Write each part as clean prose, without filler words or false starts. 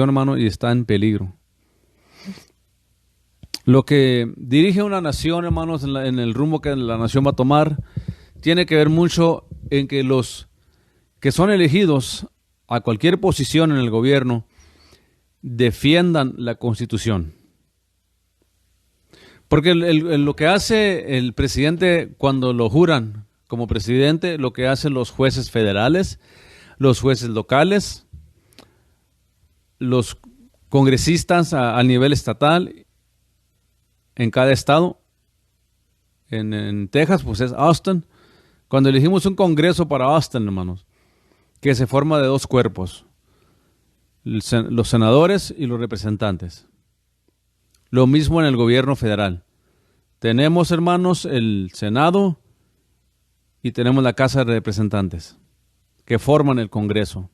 hermano, y está en peligro. Lo que dirige una nación, hermanos, en el rumbo que la nación va a tomar, tiene que ver mucho en que los que son elegidos a cualquier posición en el gobierno defiendan la Constitución. Porque lo que hace el presidente cuando lo juran como presidente, lo que hacen los jueces federales, los jueces locales, los congresistas a nivel estatal, en cada estado, en Texas, pues es Austin. Cuando elegimos un congreso para Austin, hermanos, que se forma de dos cuerpos, los senadores y los representantes. Lo mismo en el gobierno federal. Tenemos, hermanos, el Senado y tenemos la Casa de Representantes, que forman el Congreso.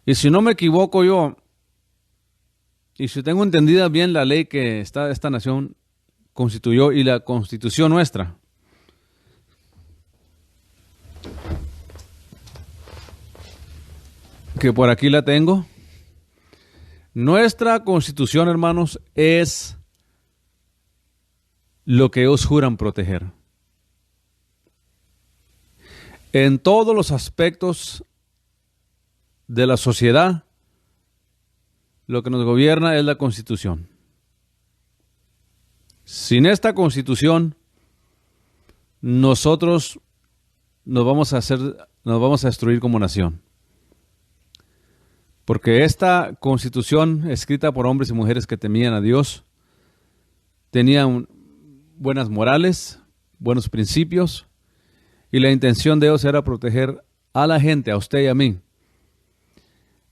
Y si no me equivoco yo, y si tengo entendida bien la ley que esta nación constituyó y la Constitución nuestra, que por aquí la tengo, nuestra Constitución, hermanos, es lo que ellos juran proteger. En todos los aspectos de la sociedad, lo que nos gobierna es la Constitución. Sin esta Constitución, nosotros nos vamos a destruir como nación. Porque esta Constitución, escrita por hombres y mujeres que temían a Dios, tenían buenas morales, buenos principios, y la intención de ellos era proteger a la gente, a usted y a mí,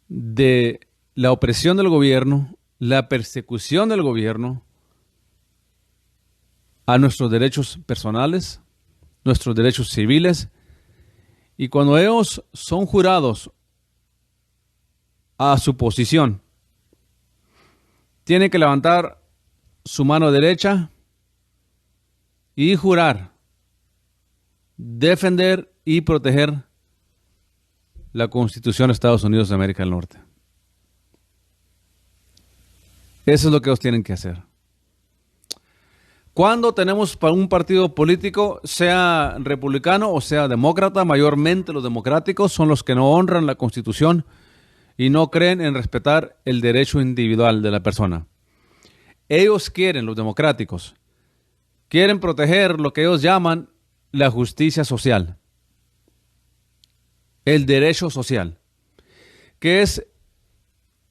de la opresión del gobierno, la persecución del gobierno, a nuestros derechos personales, nuestros derechos civiles, y cuando ellos son jurados a su posición, tienen que levantar su mano derecha y jurar defender y proteger la Constitución de Estados Unidos de América del Norte. Eso es lo que ellos tienen que hacer. Cuando tenemos para un partido político, sea republicano o sea demócrata, mayormente los democráticos son los que no honran la Constitución y no creen en respetar el derecho individual de la persona. Ellos quieren, los democráticos, quieren proteger lo que ellos llaman la justicia social, el derecho social, que es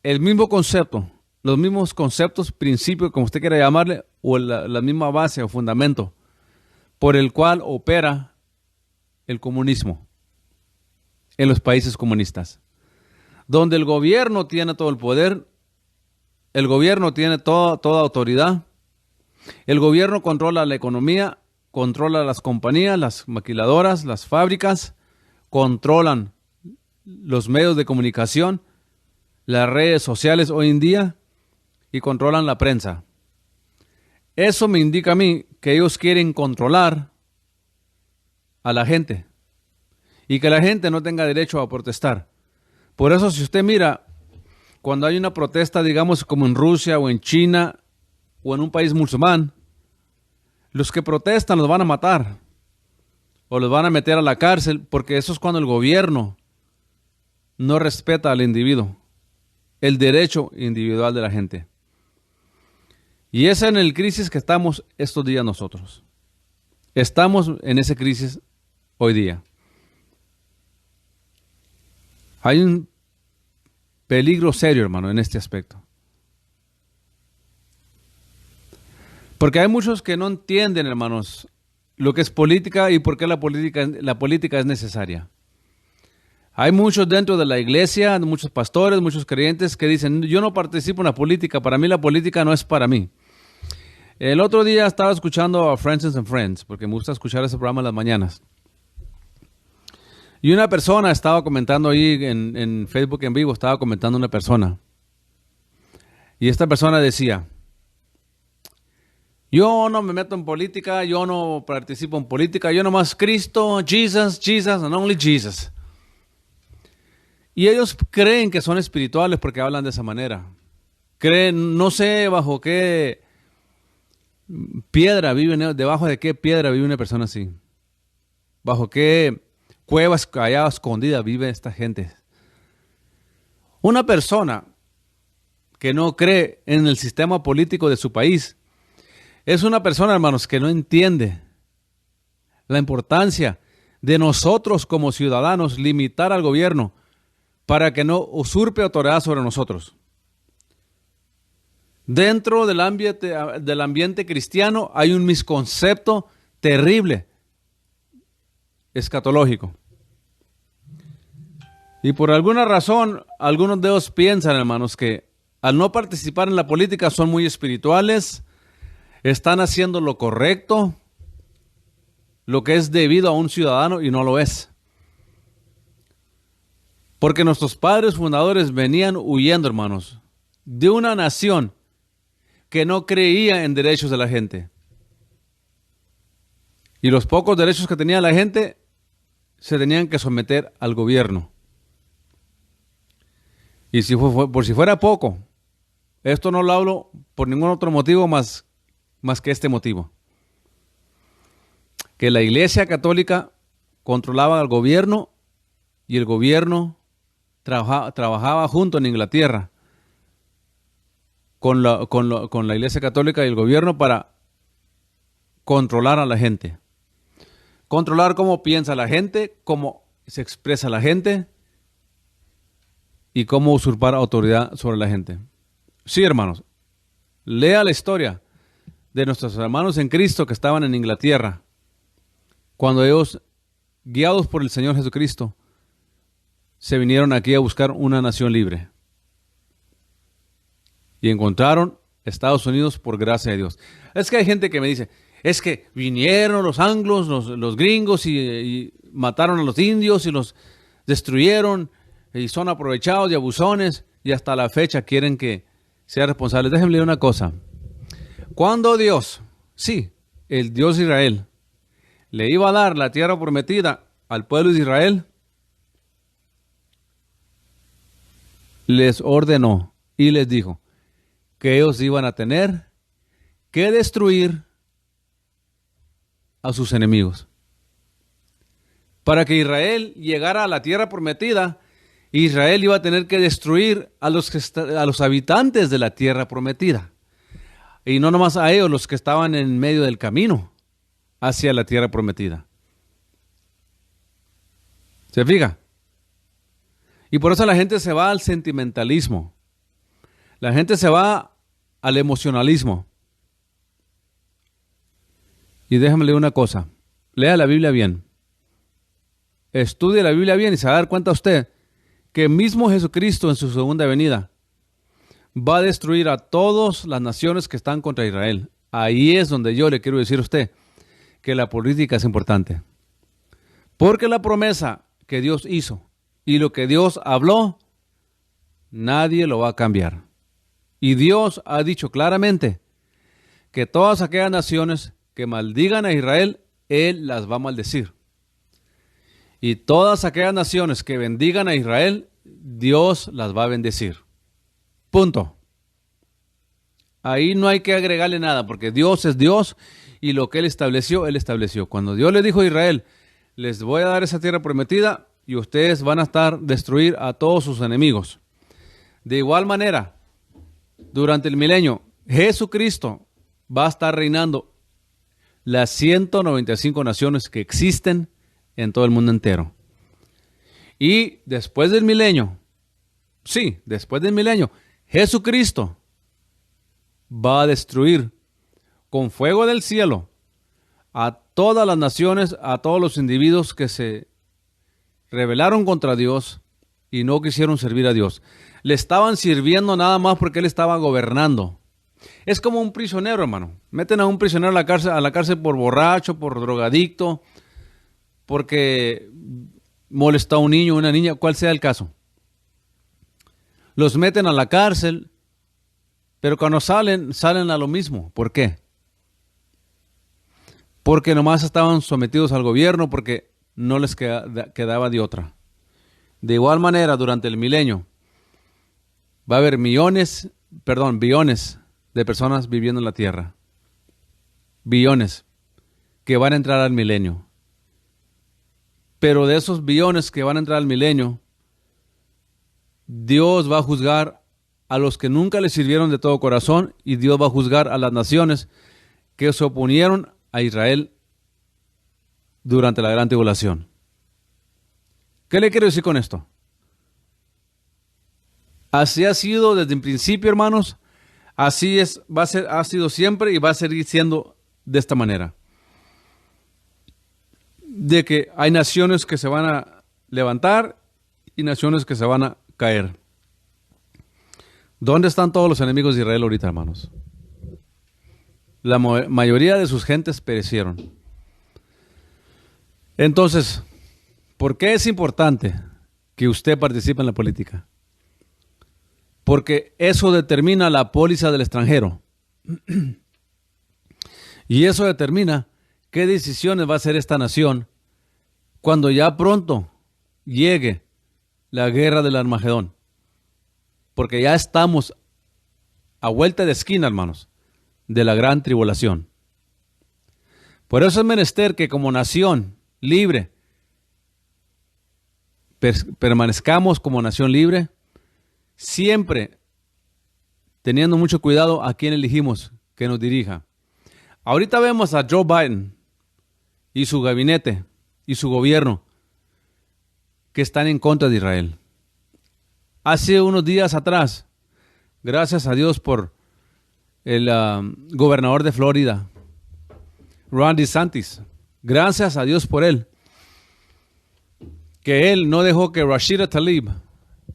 el mismo concepto, los mismos conceptos, principios, como usted quiera llamarle, o la misma base o fundamento por el cual opera el comunismo en los países comunistas, donde el gobierno tiene todo el poder, el gobierno tiene toda autoridad, el gobierno controla la economía, controla las compañías, las maquiladoras, las fábricas, controlan los medios de comunicación, las redes sociales hoy en día y controlan la prensa. Eso me indica a mí que ellos quieren controlar a la gente y que la gente no tenga derecho a protestar. Por eso, si usted mira, cuando hay una protesta, digamos como en Rusia o en China o en un país musulmán, los que protestan los van a matar o los van a meter a la cárcel, porque eso es cuando el gobierno no respeta al individuo, el derecho individual de la gente. Y es en el crisis que estamos estos días nosotros. Estamos en esa crisis hoy día. Hay un peligro serio, hermano, en este aspecto. Porque hay muchos que no entienden, hermanos, lo que es política y por qué la política es necesaria. Hay muchos dentro de la iglesia, muchos pastores, muchos creyentes que dicen, yo no participo en la política, para mí la política no es para mí. El otro día estaba escuchando a Friends and Friends, porque me gusta escuchar ese programa en las mañanas. Y una persona estaba comentando ahí en Facebook en vivo, estaba comentando una persona. Y esta persona decía, yo no me meto en política, yo no participo en política, yo nomás Cristo, Jesus, and only Jesus. Y ellos creen que son espirituales porque hablan de esa manera. Creen, no sé bajo qué piedra vive, debajo de qué piedra vive una persona así. Bajo qué cuevas allá escondida vive esta gente. Una persona que no cree en el sistema político de su país es una persona, hermanos, que no entiende la importancia de nosotros como ciudadanos limitar al gobierno para que no usurpe autoridad sobre nosotros. Dentro del ambiente cristiano hay un misconcepto terrible, escatológico. Y por alguna razón, algunos de ellos piensan, hermanos, que al no participar en la política son muy espirituales, están haciendo lo correcto, lo que es debido a un ciudadano, y no lo es. Porque nuestros padres fundadores venían huyendo, hermanos, de una nación que no creía en derechos de la gente. Y los pocos derechos que tenía la gente se tenían que someter al gobierno. Y por si fuera poco, esto no lo hablo por ningún otro motivo más que este motivo. Que la Iglesia Católica controlaba al gobierno y el gobierno trabajaba junto en Inglaterra con la Iglesia Católica y el gobierno para controlar a la gente. Controlar cómo piensa la gente, cómo se expresa la gente y cómo usurpar autoridad sobre la gente. Sí, hermanos, lea la historia de nuestros hermanos en Cristo que estaban en Inglaterra, cuando ellos, guiados por el Señor Jesucristo, se vinieron aquí a buscar una nación libre. Y encontraron Estados Unidos por gracia de Dios. Es que hay gente que me dice, es que vinieron los anglos, los gringos y mataron a los indios y los destruyeron y son aprovechados y abusones y hasta la fecha quieren que sean responsables. Déjenme leer una cosa. Cuando Dios, sí, el Dios de Israel, le iba a dar la tierra prometida al pueblo de Israel, les ordenó y les dijo que ellos iban a tener que destruir a sus enemigos. Para que Israel llegara a la tierra prometida, Israel iba a tener que destruir a los habitantes de la tierra prometida. Y no nomás a ellos, los que estaban en medio del camino hacia la tierra prometida. ¿Se fija? Y por eso la gente se va al sentimentalismo. La gente se va al emocionalismo. Y déjame leer una cosa. Lea la Biblia bien. Estudie la Biblia bien y se va a dar cuenta usted que mismo Jesucristo en su segunda venida va a destruir a todas las naciones que están contra Israel. Ahí es donde yo le quiero decir a usted que la política es importante. Porque la promesa que Dios hizo y lo que Dios habló, nadie lo va a cambiar. Y Dios ha dicho claramente que todas aquellas naciones que maldigan a Israel, Él las va a maldecir. Y todas aquellas naciones que bendigan a Israel, Dios las va a bendecir. Punto. Ahí no hay que agregarle nada, porque Dios es Dios y lo que Él estableció, Él estableció. Cuando Dios le dijo a Israel, les voy a dar esa tierra prometida y ustedes van a destruir a todos sus enemigos. De igual manera, durante el milenio, Jesucristo va a estar reinando las 195 naciones que existen en todo el mundo entero. Y después del milenio, sí, después del milenio, Jesucristo va a destruir con fuego del cielo a todas las naciones, a todos los individuos que se rebelaron contra Dios y no quisieron servir a Dios. Le estaban sirviendo nada más porque Él estaba gobernando. Es como un prisionero, hermano. Meten a un prisionero a la cárcel por borracho, por drogadicto, porque molestó a un niño o una niña, cual sea el caso. Los meten a la cárcel, pero cuando salen a lo mismo. ¿Por qué? Porque nomás estaban sometidos al gobierno, porque no les quedaba de otra. De igual manera, durante el milenio, va a haber billones de personas viviendo en la tierra. Billones que van a entrar al milenio. Pero de esos billones que van a entrar al milenio, Dios va a juzgar a los que nunca le sirvieron de todo corazón, y Dios va a juzgar a las naciones que se oponieron a Israel durante la gran tribulación. ¿Qué le quiero decir con esto? Así ha sido desde el principio, hermanos. Así es, ha sido siempre y va a seguir siendo de esta manera. De que hay naciones que se van a levantar y naciones que se van a caer. ¿Dónde están todos los enemigos de Israel ahorita, hermanos? La mayoría de sus gentes perecieron. Entonces, ¿por qué es importante que usted participe en la política? Porque eso determina la póliza del extranjero. Y eso determina qué decisiones va a hacer esta nación cuando ya pronto llegue la guerra del Armagedón. Porque ya estamos a vuelta de esquina, hermanos, de la gran tribulación. Por eso es menester que como nación libre permanezcamos como nación libre, siempre teniendo mucho cuidado a quién elegimos que nos dirija. Ahorita vemos a Joe Biden y su gabinete y su gobierno que están en contra de Israel. Hace unos días atrás, gracias a Dios por el gobernador de Florida, Ron DeSantis, gracias a Dios por él, que él no dejó que Rashida Tlaib,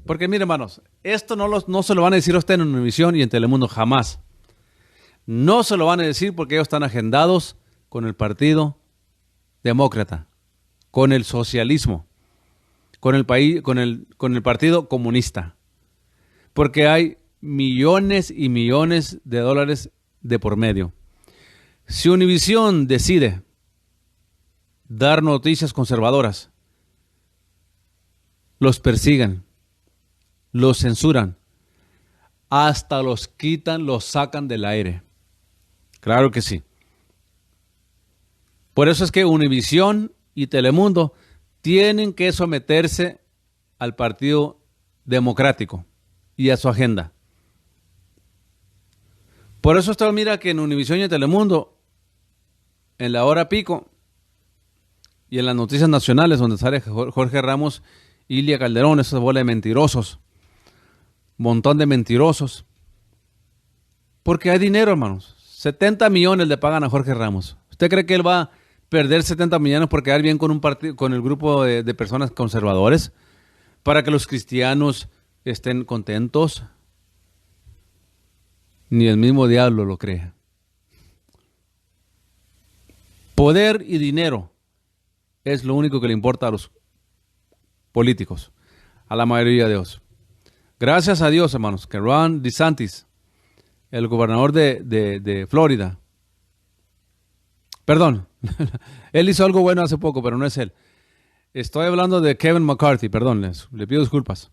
porque miren, hermanos, esto no se lo van a decir a usted en Univisión y en Telemundo jamás. No se lo van a decir porque ellos están agendados con el Partido Demócrata, con el socialismo, con el Partido Comunista, porque hay millones y millones de dólares de por medio. Si Univisión decide dar noticias conservadoras, los persiguen, los censuran, hasta los quitan, los sacan del aire. Claro que sí. Por eso es que Univisión y Telemundo tienen que someterse al Partido Democrático y a su agenda. Por eso usted mira que en Univisión y Telemundo, en la hora pico y en las noticias nacionales donde sale Jorge Ramos y Ilia Calderón, esa bola de mentirosos, montón de mentirosos, porque hay dinero, hermanos. 70 millones le pagan a Jorge Ramos. ¿Usted cree que él va a perder 70 millones por quedar bien con un partido, con el grupo de personas conservadores, para que los cristianos estén contentos? Ni el mismo diablo lo cree. Poder y dinero es lo único que le importa a los políticos, a la mayoría de ellos. Gracias a Dios, hermanos, que Ron DeSantis, el gobernador de Florida, perdón, él hizo algo bueno hace poco, pero no es él. Estoy hablando de Kevin McCarthy, perdón, le pido disculpas.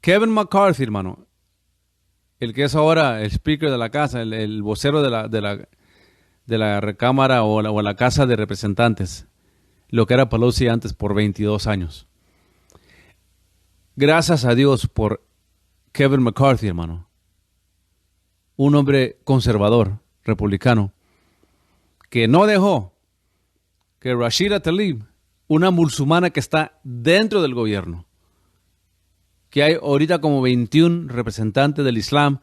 Kevin McCarthy, hermano, el que es ahora el speaker de la casa, el vocero de la recámara o la casa de representantes, lo que era Pelosi antes por 22 años. Gracias a Dios por Kevin McCarthy, hermano. Un hombre conservador, republicano, que no dejó que Rashida Tlaib, una musulmana que está dentro del gobierno, que hay ahorita como 21 representantes del Islam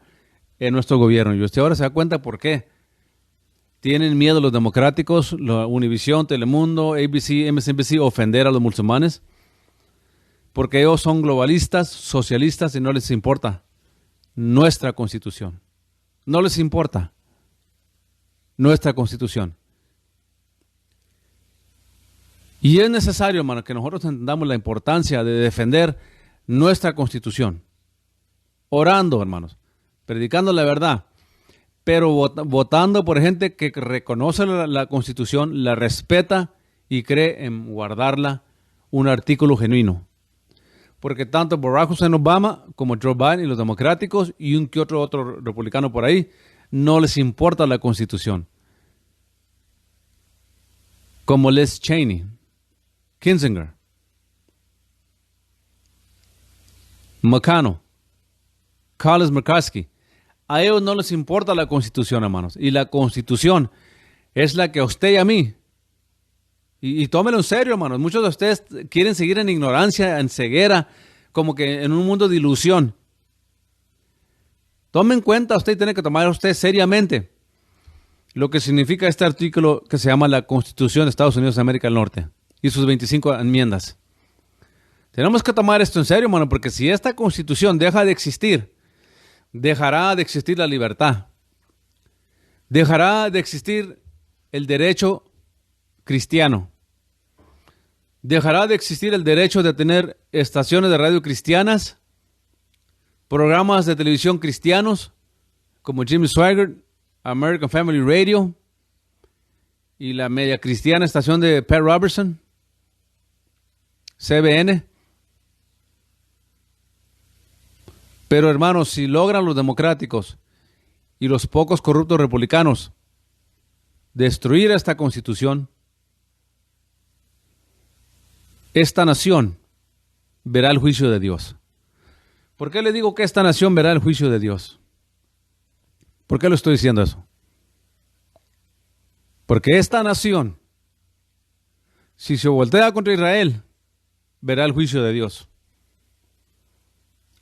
en nuestro gobierno. Y usted ahora se da cuenta por qué. Tienen miedo los democráticos, Univisión, Telemundo, ABC, MSNBC, ofender a los musulmanes, porque ellos son globalistas, socialistas y no les importa nuestra constitución. No les importa nuestra constitución. Y es necesario, hermano, que nosotros entendamos la importancia de defender nuestra constitución. Orando, hermanos, predicando la verdad, pero votando por gente que reconoce la constitución, la respeta y cree en guardarla, un artículo genuino. porque tanto Barack Hussein Obama como Joe Biden y los democráticos y un que otro republicano por ahí no les importa la Constitución. Como Liz Cheney, Kinzinger, McConnell, Carlos McCaskey. A ellos no les importa la Constitución, hermanos. Y la Constitución es la que a usted y a mí. Y tómelo en serio, hermanos. Muchos de ustedes quieren seguir en ignorancia, en ceguera, como que en un mundo de ilusión. Tome en cuenta, usted tiene que tomar usted seriamente lo que significa este artículo que se llama la Constitución de Estados Unidos de América del Norte y sus 25 enmiendas. Tenemos que tomar esto en serio, hermano, porque si esta Constitución deja de existir, dejará de existir la libertad. Dejará de existir el derecho cristiano. Dejará de existir el derecho de tener estaciones de radio cristianas, programas de televisión cristianos, como Jimmy Swaggart, American Family Radio, y la media cristiana estación de Pat Robertson, CBN. Pero hermanos, si logran los democráticos y los pocos corruptos republicanos destruir esta Constitución, esta nación verá el juicio de Dios. ¿Por qué le digo que esta nación verá el juicio de Dios? ¿Por qué lo estoy diciendo eso? Porque esta nación, si se voltea contra Israel, verá el juicio de Dios.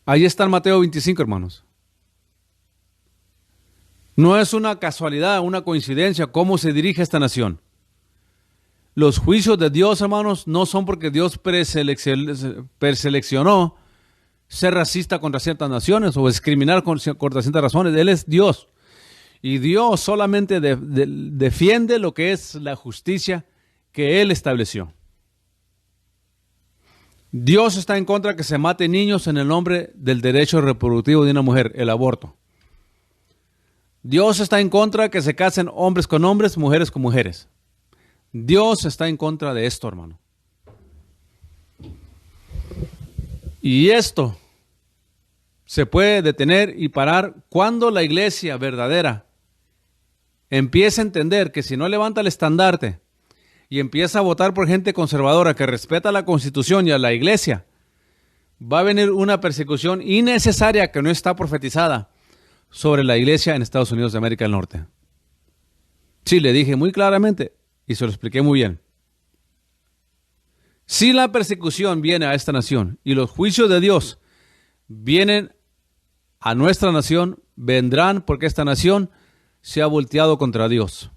Ahí está en Mateo 25, hermanos. No es una casualidad, una coincidencia cómo se dirige esta nación. Los juicios de Dios, hermanos, no son porque Dios preseleccionó ser racista contra ciertas naciones o discriminar contra ciertas razones. Él es Dios. Y Dios solamente defiende lo que es la justicia que Él estableció. Dios está en contra de que se maten niños en el nombre del derecho reproductivo de una mujer, el aborto. Dios está en contra de que se casen hombres con hombres, mujeres con mujeres. Dios está en contra de esto, hermano. Y esto se puede detener y parar cuando la iglesia verdadera empieza a entender que si no levanta el estandarte y empieza a votar por gente conservadora que respeta la Constitución y a la iglesia, va a venir una persecución innecesaria que no está profetizada sobre la iglesia en Estados Unidos de América del Norte. Sí, le dije muy claramente y se lo expliqué muy bien. Si la persecución viene a esta nación y los juicios de Dios vienen a nuestra nación, vendrán porque esta nación se ha volteado contra Dios.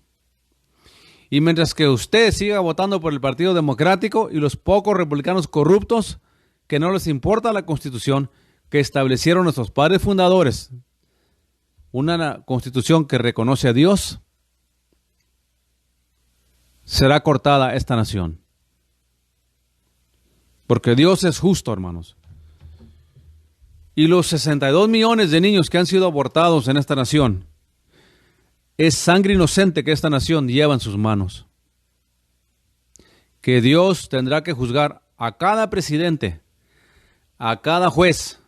Y mientras que usted siga votando por el Partido Democrático y los pocos republicanos corruptos que no les importa la Constitución que establecieron nuestros padres fundadores, una Constitución que reconoce a Dios, será cortada esta nación. Porque Dios es justo, hermanos. Y los 62 millones de niños que han sido abortados en esta nación es sangre inocente que esta nación lleva en sus manos. Que Dios tendrá que juzgar a cada presidente, a cada juez,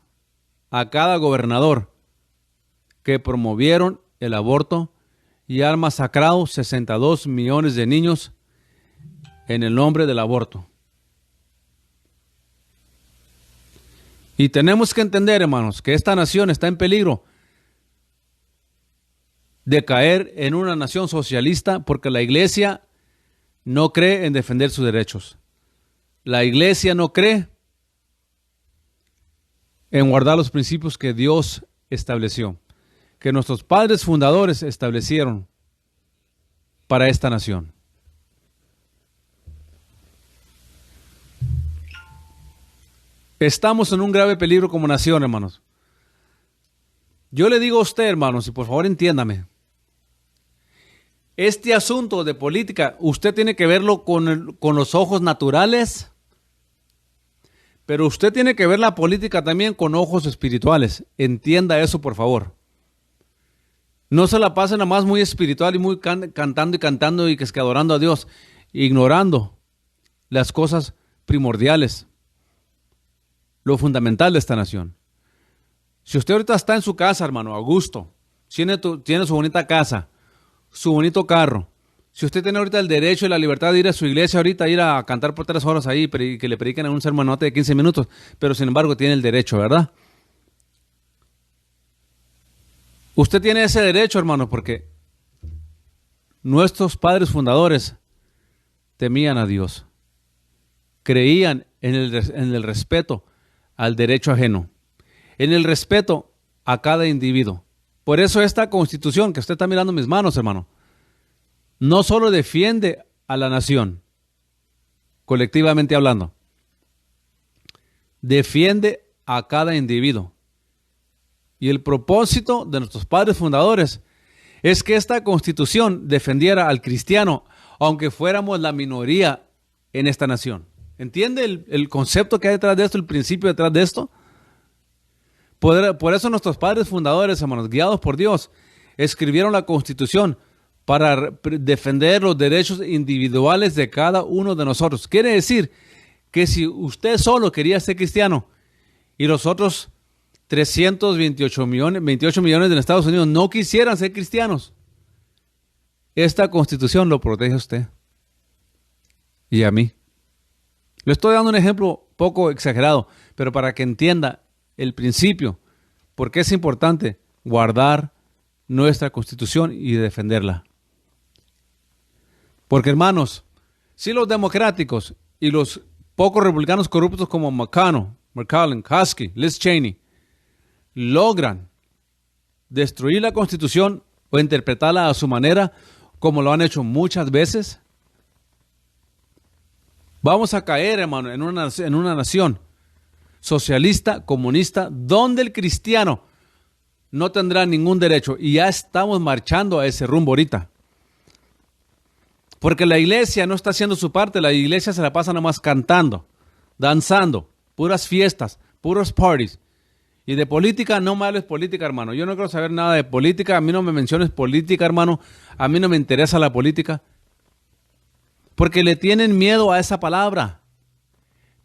a cada gobernador que promovieron el aborto y han masacrado 62 millones de niños en el nombre del aborto. Y tenemos que entender, hermanos, que esta nación está en peligro de caer en una nación socialista porque la iglesia no cree en defender sus derechos. La iglesia no cree en guardar los principios que Dios estableció, que nuestros padres fundadores establecieron para esta nación. Estamos en un grave peligro como nación, hermanos. Yo le digo a usted, hermanos, y por favor entiéndame, este asunto de política, usted tiene que verlo con los ojos naturales, pero usted tiene que ver la política también con ojos espirituales. Entienda eso, por favor. No se la pasen nada más muy espiritual y muy cantando y que es que adorando a Dios, ignorando las cosas primordiales. lo fundamental de esta nación. Si usted ahorita está en su casa, hermano, a gusto, tiene su bonita casa, su bonito carro, si usted tiene ahorita el derecho y la libertad de ir a su iglesia ahorita, ir a cantar por 3 horas ahí, que le prediquen en un sermonote de 15 minutos, pero sin embargo tiene el derecho, ¿verdad? Usted tiene ese derecho, hermano, porque nuestros padres fundadores temían a Dios, creían en el respeto al derecho ajeno, en el respeto a cada individuo. Por eso esta Constitución que usted está mirando en mis manos, hermano, no solo defiende a la nación, colectivamente hablando, defiende a cada individuo. Y el propósito de nuestros padres fundadores es que esta Constitución defendiera al cristiano, aunque fuéramos la minoría en esta nación. ¿Entiende el concepto que hay detrás de esto, el principio detrás de esto? Por eso nuestros padres fundadores, hermanos, guiados por Dios, escribieron la Constitución para defender los derechos individuales de cada uno de nosotros. Quiere decir que si usted solo quería ser cristiano y los otros 28 millones de Estados Unidos no quisieran ser cristianos, esta Constitución lo protege a usted y a mí. Le estoy dando un ejemplo poco exagerado, pero para que entienda el principio, porque es importante guardar nuestra Constitución y defenderla. Porque, hermanos, si los democráticos y los pocos republicanos corruptos como McConnell, Husky, Liz Cheney logran destruir la Constitución o interpretarla a su manera, como lo han hecho muchas veces, vamos a caer, hermano, en una nación socialista, comunista, donde el cristiano no tendrá ningún derecho. Y ya estamos marchando a ese rumbo ahorita. Porque la iglesia no está haciendo su parte, la iglesia se la pasa nomás cantando, danzando, puras fiestas, puros parties. Y de política, no me hables política, hermano. Yo no quiero saber nada de política, a mí no me menciones política, hermano. A mí no me interesa la política. Porque le tienen miedo a esa palabra.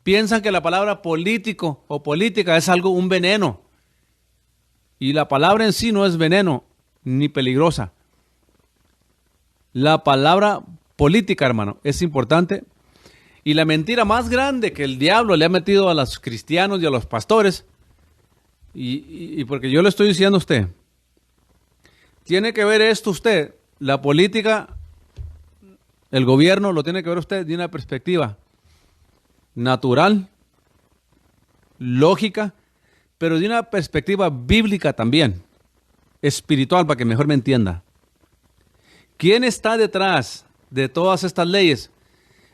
Piensan que la palabra político o política es un veneno. Y la palabra en sí no es veneno ni peligrosa. La palabra política, hermano, es importante. Y la mentira más grande que el diablo le ha metido a los cristianos y a los pastores, y porque yo le estoy diciendo a usted, tiene que ver esto usted, la política, el gobierno lo tiene que ver usted de una perspectiva natural, lógica, pero de una perspectiva bíblica también, espiritual, para que mejor me entienda. ¿Quién está detrás de todas estas leyes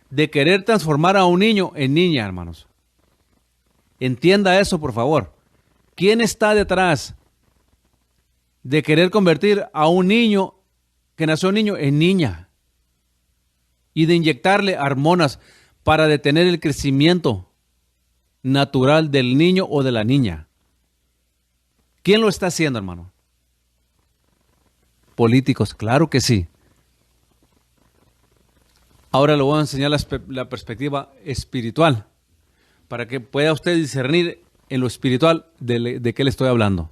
de querer transformar a un niño en niña, hermanos? Entienda eso, por favor. ¿Quién está detrás de querer convertir a un niño que nació niño en niña y de inyectarle hormonas para detener el crecimiento natural del niño o de la niña? ¿Quién lo está haciendo, hermano? Políticos, claro que sí. Ahora le voy a enseñar la perspectiva espiritual para que pueda usted discernir en lo espiritual de qué le estoy hablando.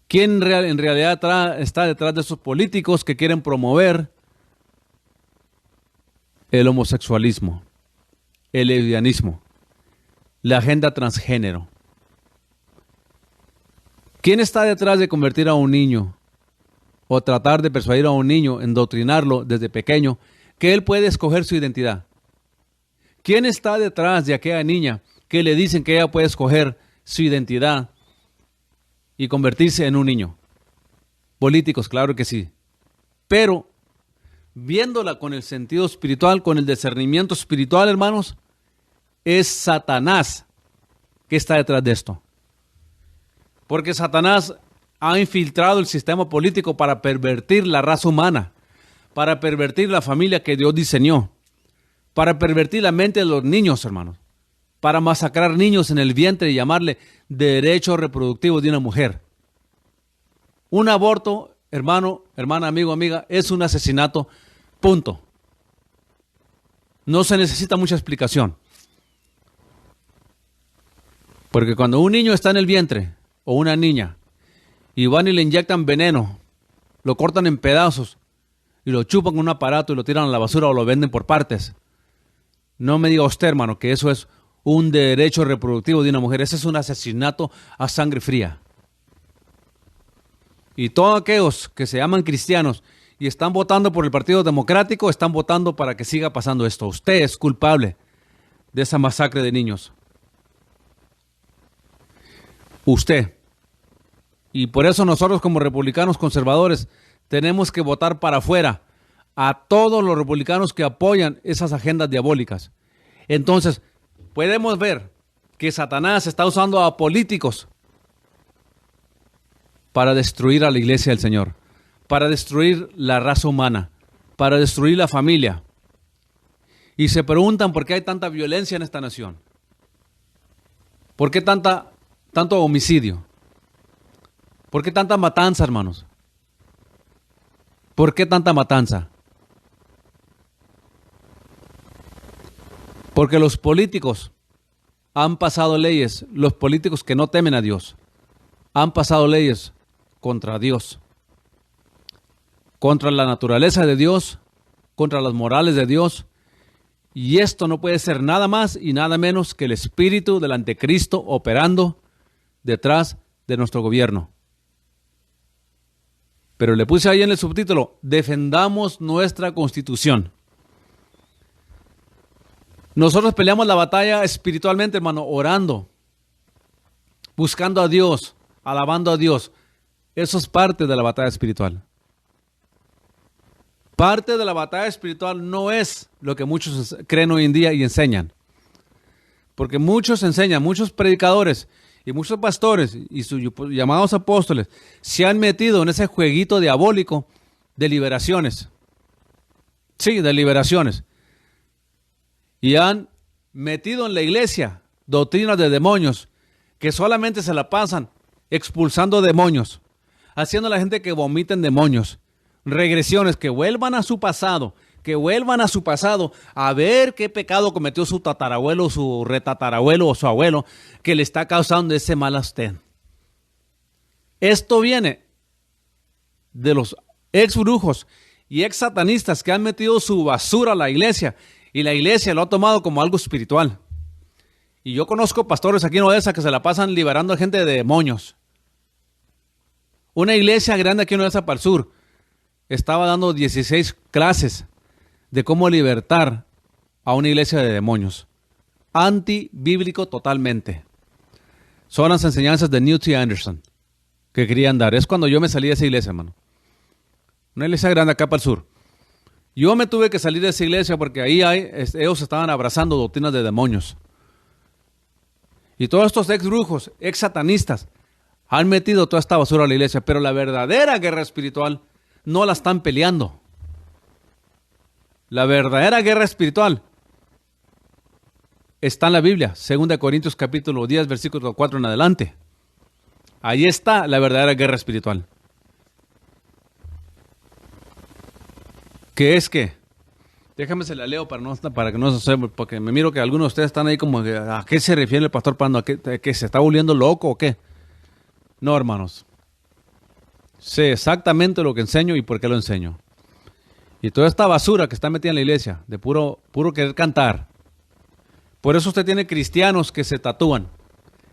¿Quién en realidad está detrás de esos políticos que quieren promover el homosexualismo, el lesbianismo, la agenda transgénero? ¿Quién está detrás de convertir a un niño o tratar de persuadir a un niño, endoctrinarlo desde pequeño, que él puede escoger su identidad? ¿Quién está detrás de aquella niña que le dicen que ella puede escoger su identidad y convertirse en un niño? Políticos, claro que sí. Pero viéndola con el sentido espiritual, con el discernimiento espiritual, hermanos, es Satanás que está detrás de esto. Porque Satanás ha infiltrado el sistema político para pervertir la raza humana, para pervertir la familia que Dios diseñó, para pervertir la mente de los niños, hermanos, para masacrar niños en el vientre y llamarle derecho reproductivo de una mujer. Un aborto, hermano, hermana, amigo, amiga, es un asesinato, punto. No se necesita mucha explicación. Porque cuando un niño está en el vientre, o una niña, y van y le inyectan veneno, lo cortan en pedazos, y lo chupan con un aparato y lo tiran a la basura o lo venden por partes. No me diga usted, hermano, que eso es un derecho reproductivo de una mujer. Ese es un asesinato a sangre fría. Y todos aquellos que se llaman cristianos y están votando por el Partido Democrático, están votando para que siga pasando esto. Usted es culpable de esa masacre de niños. Usted. Y por eso nosotros como republicanos conservadores tenemos que votar para afuera a todos los republicanos que apoyan esas agendas diabólicas. Entonces, podemos ver que Satanás está usando a políticos para destruir a la iglesia del Señor, para destruir la raza humana, para destruir la familia. Y se preguntan por qué hay tanta violencia en esta nación. ¿Por qué tanto homicidio? ¿Por qué tanta matanza, hermanos? ¿Por qué tanta matanza? Porque los políticos han pasado leyes, los políticos que no temen a Dios, han pasado leyes contra Dios, contra la naturaleza de Dios, contra las morales de Dios. Y esto no puede ser nada más y nada menos que el espíritu del anticristo operando detrás de nuestro gobierno. Pero le puse ahí en el subtítulo, defendamos nuestra Constitución. Nosotros peleamos la batalla espiritualmente, hermano, orando, buscando a Dios, alabando a Dios. Eso es parte de la batalla espiritual. Parte de la batalla espiritual no es lo que muchos creen hoy en día y enseñan. Porque muchos enseñan, muchos predicadores y muchos pastores y sus llamados apóstoles se han metido en ese jueguito diabólico de liberaciones. Sí, de liberaciones. Y han metido en la iglesia doctrinas de demonios que solamente se la pasan expulsando demonios, haciendo a la gente que vomiten demonios, regresiones, que vuelvan a su pasado, a ver qué pecado cometió su tatarabuelo, su retatarabuelo o su abuelo que le está causando ese mal a usted. Esto viene de los ex brujos y ex satanistas que han metido su basura a la iglesia y la iglesia lo ha tomado como algo espiritual. Y yo conozco pastores aquí en Odessa que se la pasan liberando a gente de demonios. Una iglesia grande aquí en Odessa para el sur estaba dando 16 clases de cómo libertar a una iglesia de demonios. Antibíblico totalmente. Son las enseñanzas de Newt T. Anderson que querían dar. Es cuando yo me salí de esa iglesia, hermano. Una iglesia grande acá para el sur. Yo me tuve que salir de esa iglesia porque ahí ellos estaban abrazando doctrinas de demonios. Y todos estos ex brujos, ex satanistas, han metido toda esta basura a la iglesia. Pero la verdadera guerra espiritual no la están peleando. La verdadera guerra espiritual está en la Biblia, 2 Corintios capítulo 10, versículo 4 en adelante. Ahí está la verdadera guerra espiritual. ¿Qué es qué? Déjame se la leo para que no se porque me miro que algunos de ustedes están ahí como ¿a qué se refiere el pastor Pando? ¿A que se está volviendo loco o qué? No, hermanos. Sé exactamente lo que enseño y por qué lo enseño. Y toda esta basura que está metida en la iglesia, de puro querer cantar. Por eso usted tiene cristianos que se tatúan,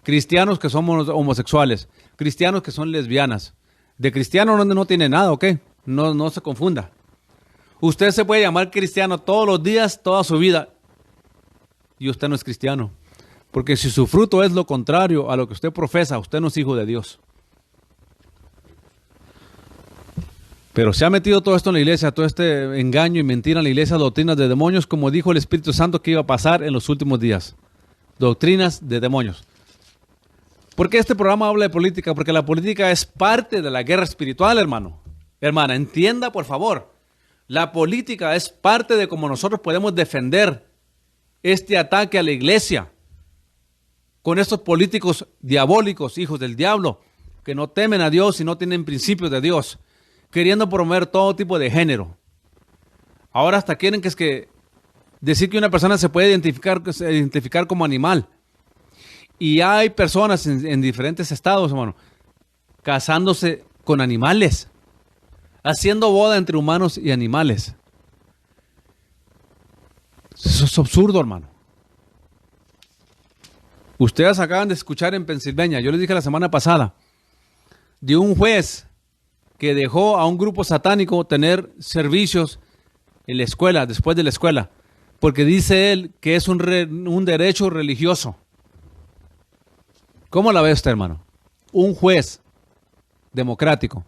cristianos que son homosexuales, cristianos que son lesbianas. De cristiano no tiene nada, ¿ok? No se confunda. Usted se puede llamar cristiano todos los días, toda su vida, y usted no es cristiano. Porque si su fruto es lo contrario a lo que usted profesa, usted no es hijo de Dios. Pero se ha metido todo esto en la iglesia, todo este engaño y mentira en la iglesia, doctrinas de demonios, como dijo el Espíritu Santo que iba a pasar en los últimos días. Doctrinas de demonios. ¿Por qué este programa habla de política? Porque la política es parte de la guerra espiritual, hermano. Hermana, entienda por favor. La política es parte de cómo nosotros podemos defender este ataque a la iglesia. Con estos políticos diabólicos, hijos del diablo, que no temen a Dios y no tienen principios de Dios, queriendo promover todo tipo de género. Ahora hasta quieren decir que una persona se puede identificar como animal. Y hay personas en diferentes estados, hermano, casándose con animales, haciendo boda entre humanos y animales. Eso es absurdo, hermano. Ustedes acaban de escuchar en Pensilvania, yo les dije la semana pasada, de un juez que dejó a un grupo satánico tener servicios en la escuela, después de la escuela, porque dice él que es un derecho religioso. ¿Cómo la ve usted, hermano? Un juez democrático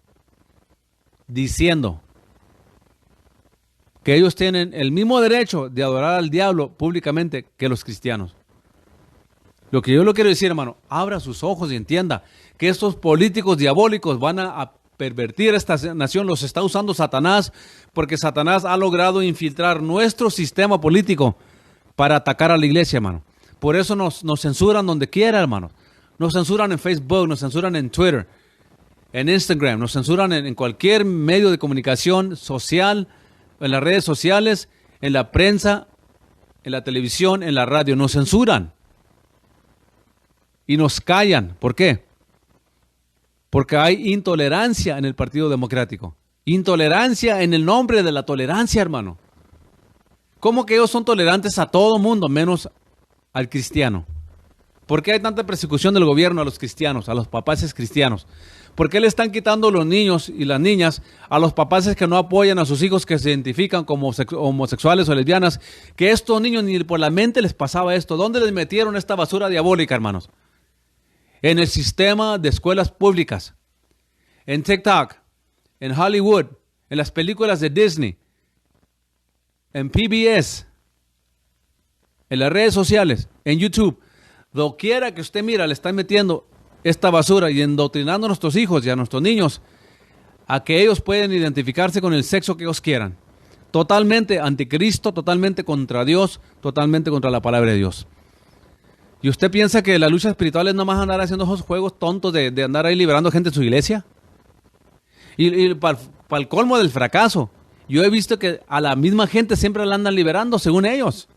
diciendo que ellos tienen el mismo derecho de adorar al diablo públicamente que los cristianos. Lo que yo le quiero decir, hermano, abra sus ojos y entienda que estos políticos diabólicos van a pervertir esta nación. Los está usando Satanás, porque Satanás ha logrado infiltrar nuestro sistema político para atacar a la iglesia, hermano. Por eso nos censuran donde quiera, hermano. Nos censuran en Facebook, nos censuran en Twitter, en Instagram, nos censuran en cualquier medio de comunicación social, en las redes sociales, en la prensa, en la televisión, en la radio. Nos censuran. Y nos callan. ¿Por qué? Porque hay intolerancia en el Partido Democrático. Intolerancia en el nombre de la tolerancia, hermano. ¿Cómo que ellos son tolerantes a todo mundo, menos al cristiano? ¿Por qué hay tanta persecución del gobierno a los cristianos, a los papaces cristianos? ¿Por qué le están quitando los niños y las niñas a los papaces que no apoyan a sus hijos que se identifican como homosexuales o lesbianas? Que estos niños ni por la mente les pasaba esto. ¿Dónde les metieron esta basura diabólica, hermanos? En el sistema de escuelas públicas, en TikTok, en Hollywood, en las películas de Disney, en PBS, en las redes sociales, en YouTube. Doquiera que usted mira, le están metiendo esta basura y endoctrinando a nuestros hijos y a nuestros niños a que ellos pueden identificarse con el sexo que ellos quieran. Totalmente anticristo, totalmente contra Dios, totalmente contra la palabra de Dios. ¿Y usted piensa que la lucha espiritual es nomás andar haciendo esos juegos tontos de andar ahí liberando gente en su iglesia? Y para el colmo del fracaso, yo he visto que a la misma gente siempre la andan liberando, según ellos.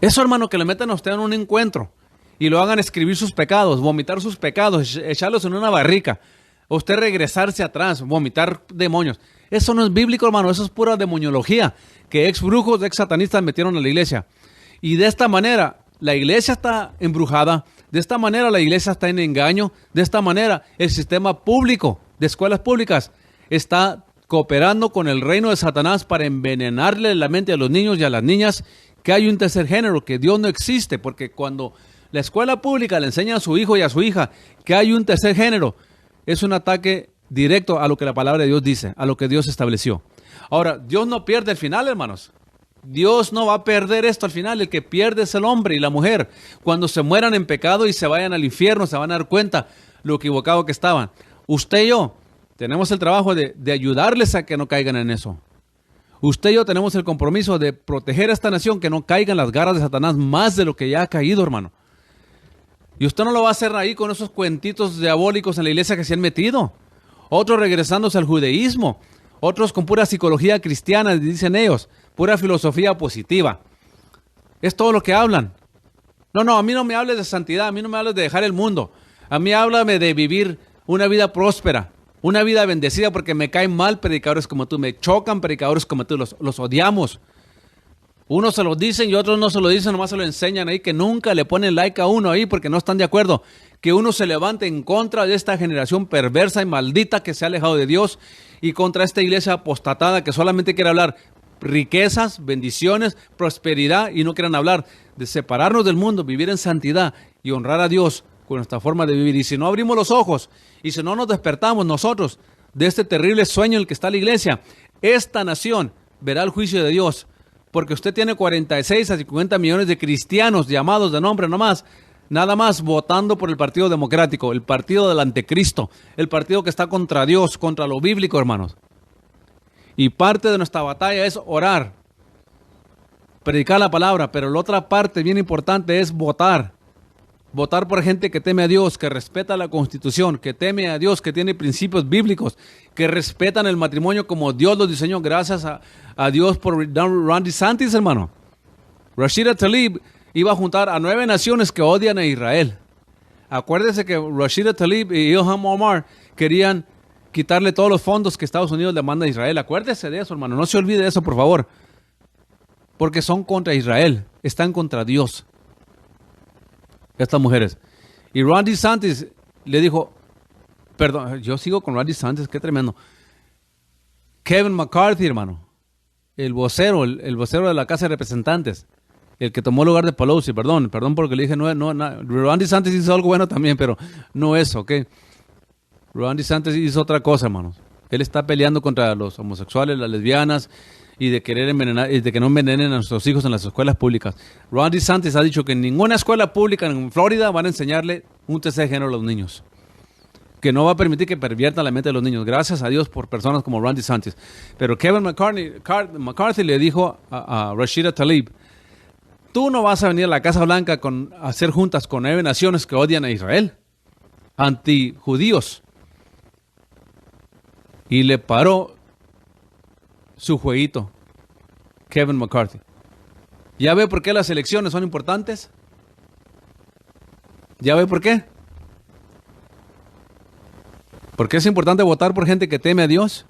Eso, hermano, que le metan a usted en un encuentro y lo hagan escribir sus pecados, vomitar sus pecados, echarlos en una barrica, o usted regresarse atrás, vomitar demonios. Eso no es bíblico, hermano, eso es pura demoniología que ex brujos, ex satanistas metieron a la iglesia. Y de esta manera, la iglesia está embrujada, de esta manera la iglesia está en engaño, de esta manera el sistema público de escuelas públicas está cooperando con el reino de Satanás para envenenarle la mente a los niños y a las niñas que hay un tercer género, que Dios no existe, porque cuando la escuela pública le enseña a su hijo y a su hija que hay un tercer género, es un ataque directo a lo que la palabra de Dios dice, a lo que Dios estableció. Ahora, Dios no pierde el final, hermanos. Dios no va a perder esto al final. El que pierde es el hombre y la mujer. Cuando se mueran en pecado y se vayan al infierno, se van a dar cuenta lo equivocado que estaban. Usted y yo tenemos el trabajo de ayudarles a que no caigan en eso. Usted y yo tenemos el compromiso de proteger a esta nación, que no caiga en las garras de Satanás más de lo que ya ha caído, hermano. Y usted no lo va a hacer ahí con esos cuentitos diabólicos en la iglesia que se han metido. Otros regresándose al judaísmo. Otros con pura psicología cristiana, dicen ellos. Pura filosofía positiva. Es todo lo que hablan. No, a mí no me hables de santidad, a mí no me hables de dejar el mundo. A mí háblame de vivir una vida próspera, una vida bendecida, porque me caen mal predicadores como tú, me chocan predicadores como tú, los odiamos. Unos se los dicen y otros no se lo dicen, nomás se lo enseñan ahí, que nunca le ponen like a uno ahí porque no están de acuerdo. Que uno se levante en contra de esta generación perversa y maldita que se ha alejado de Dios y contra esta iglesia apostatada que solamente quiere hablar riquezas, bendiciones, prosperidad, y no quieran hablar de separarnos del mundo, vivir en santidad y honrar a Dios con nuestra forma de vivir. Y si no abrimos los ojos y si no nos despertamos nosotros de este terrible sueño en el que está la iglesia, esta nación verá el juicio de Dios, porque usted tiene 46 a 50 millones de cristianos llamados de nombre nomás, nada más votando por el Partido Democrático, el partido del anticristo, el partido que está contra Dios, contra lo bíblico, hermanos. Y parte de nuestra batalla es orar, predicar la palabra, pero la otra parte bien importante es votar. Votar por gente que teme a Dios, que respeta la Constitución, que teme a Dios, que tiene principios bíblicos, que respetan el matrimonio como Dios lo diseñó. Gracias a Dios por Ron DeSantis, hermano. Rashida Tlaib iba a juntar a 9 naciones que odian a Israel. Acuérdese que Rashida Tlaib y Ilhan Omar querían quitarle todos los fondos que Estados Unidos le manda a Israel. Acuérdese de eso, hermano. No se olvide de eso, por favor. Porque son contra Israel. Están contra Dios. Estas mujeres. Y Ron DeSantis le dijo, perdón, yo sigo con Ron DeSantis, qué tremendo. Kevin McCarthy, hermano. El vocero de la Casa de Representantes. El que tomó el lugar de Pelosi, perdón porque le dije, Ron DeSantis hizo algo bueno también, pero no eso, ¿ok? Ron DeSantis hizo otra cosa, hermanos. Él está peleando contra los homosexuales, las lesbianas, y de querer envenenar, y de que no envenenen a nuestros hijos en las escuelas públicas. Ron DeSantis ha dicho que en ninguna escuela pública en Florida van a enseñarle un test de género a los niños. Que no va a permitir que perviertan la mente de los niños. Gracias a Dios por personas como Ron DeSantis. Pero Kevin McCarthy le dijo a Rashida Tlaib, tú no vas a venir a la Casa Blanca a hacer juntas con 9 naciones que odian a Israel, antijudíos. Y le paró su jueguito, Kevin McCarthy. ¿Ya ve por qué las elecciones son importantes? ¿Ya ve por qué? ¿Por qué es importante votar por gente que teme a Dios?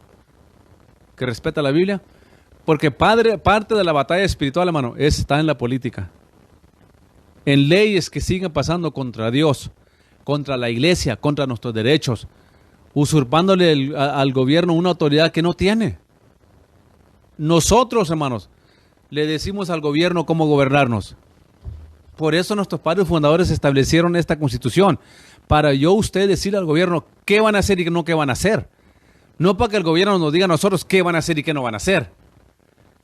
Que respeta la Biblia. Porque parte de la batalla espiritual, hermano, está en la política. En leyes que siguen pasando contra Dios, contra la iglesia, contra nuestros derechos, usurpándole al gobierno una autoridad que no tiene. Nosotros, hermanos, le decimos al gobierno cómo gobernarnos. Por eso nuestros padres fundadores establecieron esta constitución, para usted decirle al gobierno qué van a hacer y no qué van a hacer. No para que el gobierno nos diga a nosotros qué van a hacer y qué no van a hacer.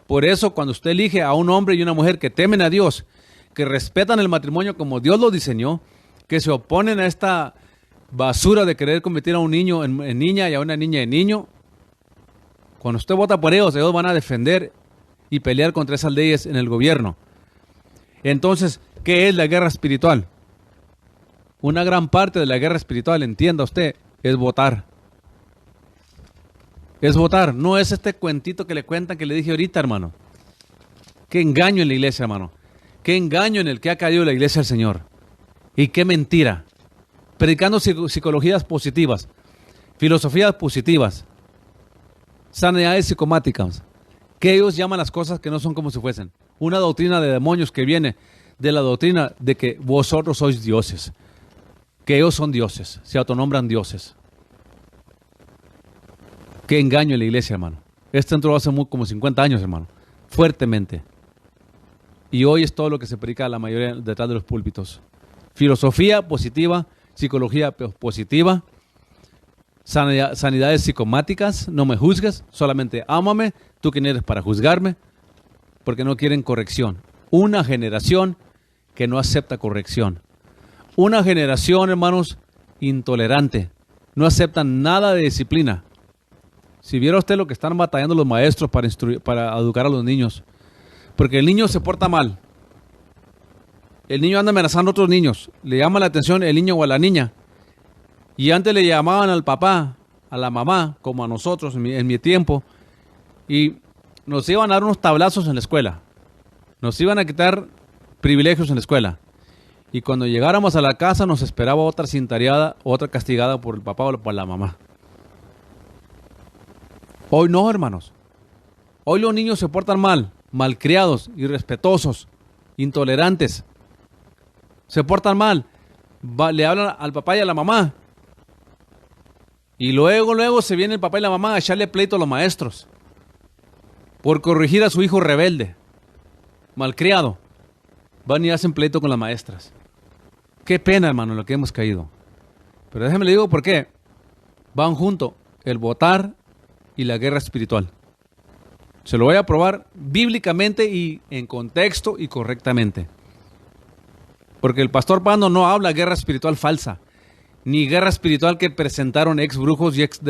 Por eso, cuando usted elige a un hombre y una mujer que temen a Dios, que respetan el matrimonio como Dios lo diseñó, que se oponen a esta basura de querer convertir a un niño en niña y a una niña en niño, cuando usted vota por ellos van a defender y pelear contra esas leyes en el gobierno. Entonces, ¿qué es la guerra espiritual? Una gran parte de la guerra espiritual, entienda usted, es votar. Es votar, no es este cuentito que le cuentan que le dije ahorita, hermano. Qué engaño en la iglesia, hermano. Qué engaño en el que ha caído la iglesia del Señor. Y qué mentira. Predicando psicologías positivas, filosofías positivas, sanidades psicomáticas, que ellos llaman las cosas que no son como si fuesen. Una doctrina de demonios que viene de la doctrina de que vosotros sois dioses. Que ellos son dioses, se autonombran dioses. Qué engaño en la iglesia, hermano. Esto entró hace como 50 años, hermano. Fuertemente. Y hoy es todo lo que se predica la mayoría detrás de los púlpitos. Filosofía positiva, psicología positiva, sanidades psicomáticas, no me juzgues, solamente ámame, tú quién eres para juzgarme, porque no quieren corrección. Una generación que no acepta corrección. Una generación, hermanos, intolerante. No aceptan nada de disciplina. Si viera usted lo que están batallando los maestros para educar a los niños. Porque el niño se porta mal. El niño anda amenazando a otros niños. Le llama la atención el niño o a la niña. Y antes le llamaban al papá, a la mamá, como a nosotros en mi tiempo. Y nos iban a dar unos tablazos en la escuela. Nos iban a quitar privilegios en la escuela. Y cuando llegáramos a la casa nos esperaba otra cintareada, otra castigada por el papá o por la mamá. Hoy no, hermanos. Hoy los niños se portan mal, malcriados, irrespetuosos, intolerantes. Se portan mal. Le hablan al papá y a la mamá. Y luego se viene el papá y la mamá a echarle pleito a los maestros. Por corregir a su hijo rebelde, malcriado. Van y hacen pleito con las maestras. Qué pena, hermano, en lo que hemos caído. Pero déjeme le digo por qué. Van junto el votar y la guerra espiritual. Se lo voy a probar bíblicamente y en contexto y correctamente. Porque el pastor Pando no habla guerra espiritual falsa, ni guerra espiritual que presentaron ex brujos y ex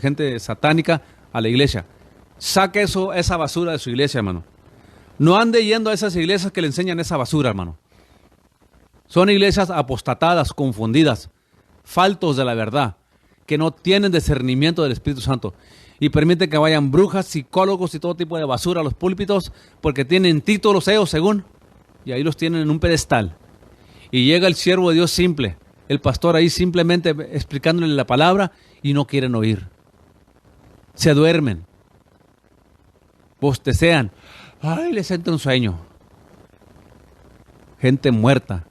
gente satánica a la iglesia. Saque esa basura de su iglesia, hermano. No ande yendo a esas iglesias que le enseñan esa basura, hermano. Son iglesias apostatadas, confundidas, faltos de la verdad, que no tienen discernimiento del Espíritu Santo y permiten que vayan brujas, psicólogos y todo tipo de basura a los púlpitos porque tienen títulos ellos según y ahí los tienen en un pedestal. Y llega el siervo de Dios simple, el pastor ahí simplemente explicándole la palabra y no quieren oír. Se duermen, bostecean, ay, les entra un sueño. Gente muerta.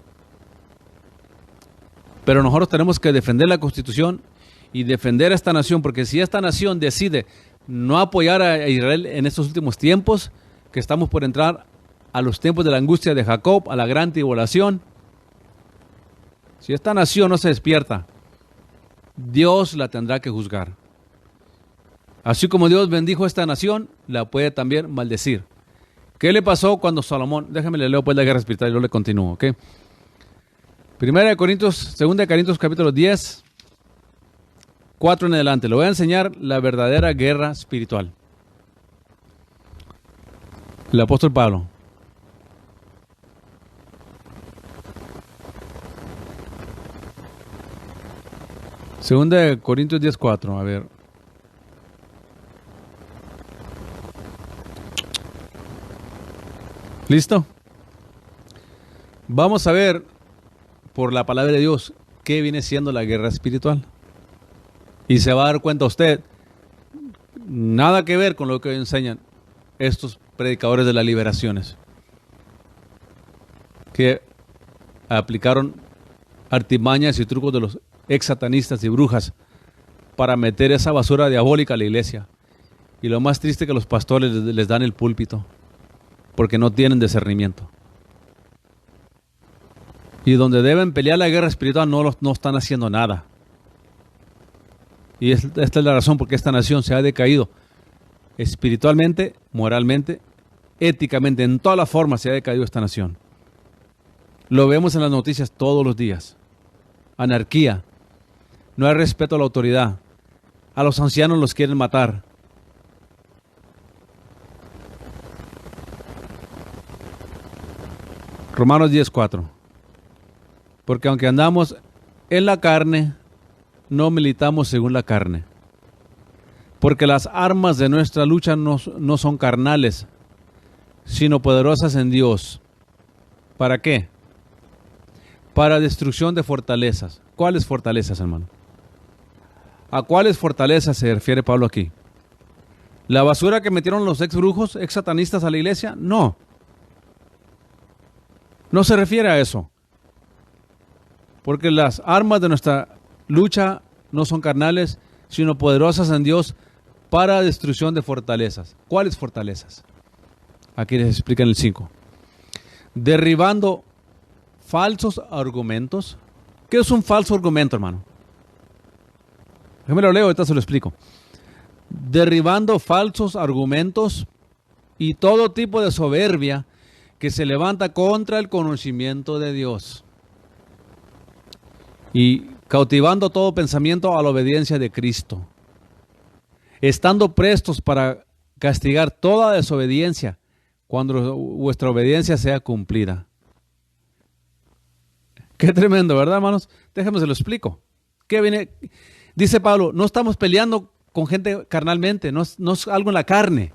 Pero nosotros tenemos que defender la Constitución y defender a esta nación, porque si esta nación decide no apoyar a Israel en estos últimos tiempos, que estamos por entrar a los tiempos de la angustia de Jacob, a la gran tribulación, si esta nación no se despierta, Dios la tendrá que juzgar. Así como Dios bendijo a esta nación, la puede también maldecir. ¿Qué le pasó cuando Salomón? Déjame le leo pues la guerra espiritual y yo le continúo, ¿ok? Primera de Corintios, segunda de Corintios capítulo 10, 4 en adelante. Le voy a enseñar la verdadera guerra espiritual. El apóstol Pablo. Segunda de Corintios 10, 4, a ver. ¿Listo? Vamos a ver por la palabra de Dios qué viene siendo la guerra espiritual. Y se va a dar cuenta usted, nada que ver con lo que enseñan estos predicadores de las liberaciones, que aplicaron artimañas y trucos de los ex satanistas y brujas para meter esa basura diabólica a la iglesia. Y lo más triste es que los pastores les dan el púlpito porque no tienen discernimiento. Y donde deben pelear la guerra espiritual no están haciendo nada. Y esta es la razón por qué esta nación se ha decaído espiritualmente, moralmente, éticamente, en todas las formas se ha decaído esta nación. Lo vemos en las noticias todos los días. Anarquía, no hay respeto a la autoridad, a los ancianos los quieren matar. Romanos 10:4. Porque aunque andamos en la carne, no militamos según la carne. Porque las armas de nuestra lucha no son carnales, sino poderosas en Dios. ¿Para qué? Para destrucción de fortalezas. ¿Cuáles fortalezas, hermano? ¿A cuáles fortalezas se refiere Pablo aquí? ¿La basura que metieron los ex brujos, ex satanistas a la iglesia? No. No se refiere a eso. Porque las armas de nuestra lucha no son carnales, sino poderosas en Dios para destrucción de fortalezas. ¿Cuáles fortalezas? Aquí les explica en el 5. Derribando falsos argumentos. ¿Qué es un falso argumento, hermano? Déjame lo leo, ahorita se lo explico. Derribando falsos argumentos y todo tipo de soberbia que se levanta contra el conocimiento de Dios. Y cautivando todo pensamiento a la obediencia de Cristo. Estando prestos para castigar toda desobediencia cuando vuestra obediencia sea cumplida. Qué tremendo, ¿verdad, hermanos? Déjenme se lo explico. ¿Qué viene? Dice Pablo, no estamos peleando con gente carnalmente, no es algo en la carne.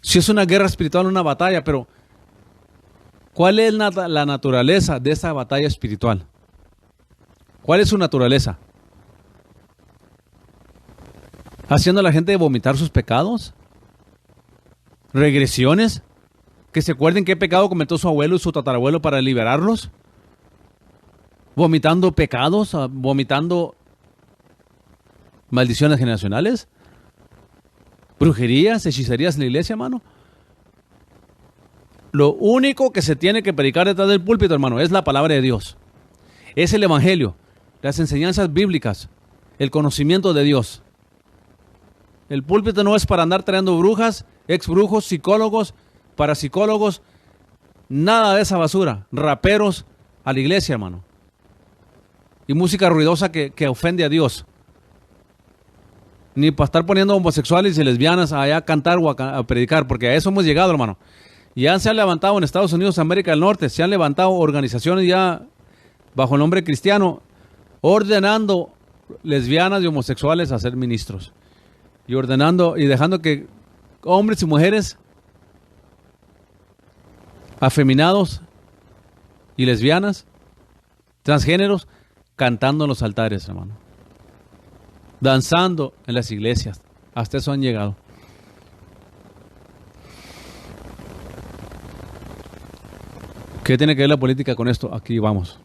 Si es una guerra espiritual, una batalla, pero ¿cuál es la naturaleza de esa batalla espiritual? ¿Cuál es su naturaleza? ¿Haciendo a la gente vomitar sus pecados? ¿Regresiones? ¿Que se acuerden qué pecado cometió su abuelo y su tatarabuelo para liberarlos? ¿Vomitando pecados? ¿Vomitando maldiciones generacionales? ¿Brujerías? ¿Hechicerías en la iglesia, hermano? Lo único que se tiene que predicar detrás del púlpito, hermano, es la palabra de Dios. Es el evangelio, las enseñanzas bíblicas, el conocimiento de Dios. El púlpito no es para andar trayendo brujas, ex brujos, psicólogos, parapsicólogos, nada de esa basura, raperos a la iglesia, hermano. Y música ruidosa que ofende a Dios. Ni para estar poniendo homosexuales y lesbianas allá a cantar o a predicar, porque a eso hemos llegado, hermano. Ya se han levantado en Estados Unidos, América del Norte, se han levantado organizaciones ya bajo el nombre cristiano, ordenando lesbianas y homosexuales a ser ministros. Y ordenando y dejando que hombres y mujeres afeminados y lesbianas, transgéneros, cantando en los altares, hermano. Danzando en las iglesias. Hasta eso han llegado. ¿Qué tiene que ver la política con esto? Aquí vamos.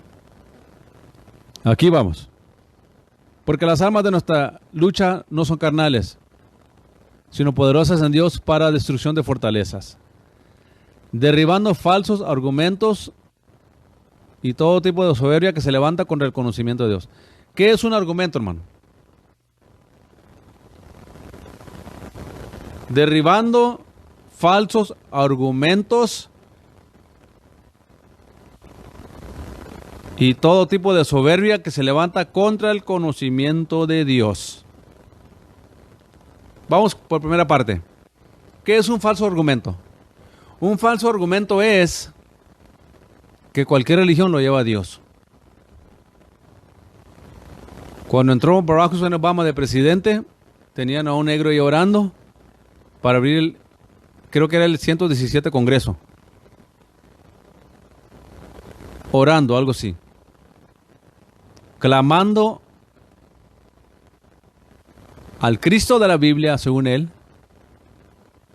Aquí vamos. Porque las armas de nuestra lucha no son carnales, sino poderosas en Dios para destrucción de fortalezas, derribando falsos argumentos y todo tipo de soberbia que se levanta contra el conocimiento de Dios. ¿Qué es un argumento, hermano? Derribando falsos argumentos y todo tipo de soberbia que se levanta contra el conocimiento de Dios. Vamos por primera parte. ¿Qué es un falso argumento? Un falso argumento es que cualquier religión lo lleva a Dios. Cuando entró Barack Hussein Obama de presidente, tenían a un negro ahí orando para abrir creo que era el 117 Congreso. Orando, algo así. Clamando al Cristo de la Biblia, según él.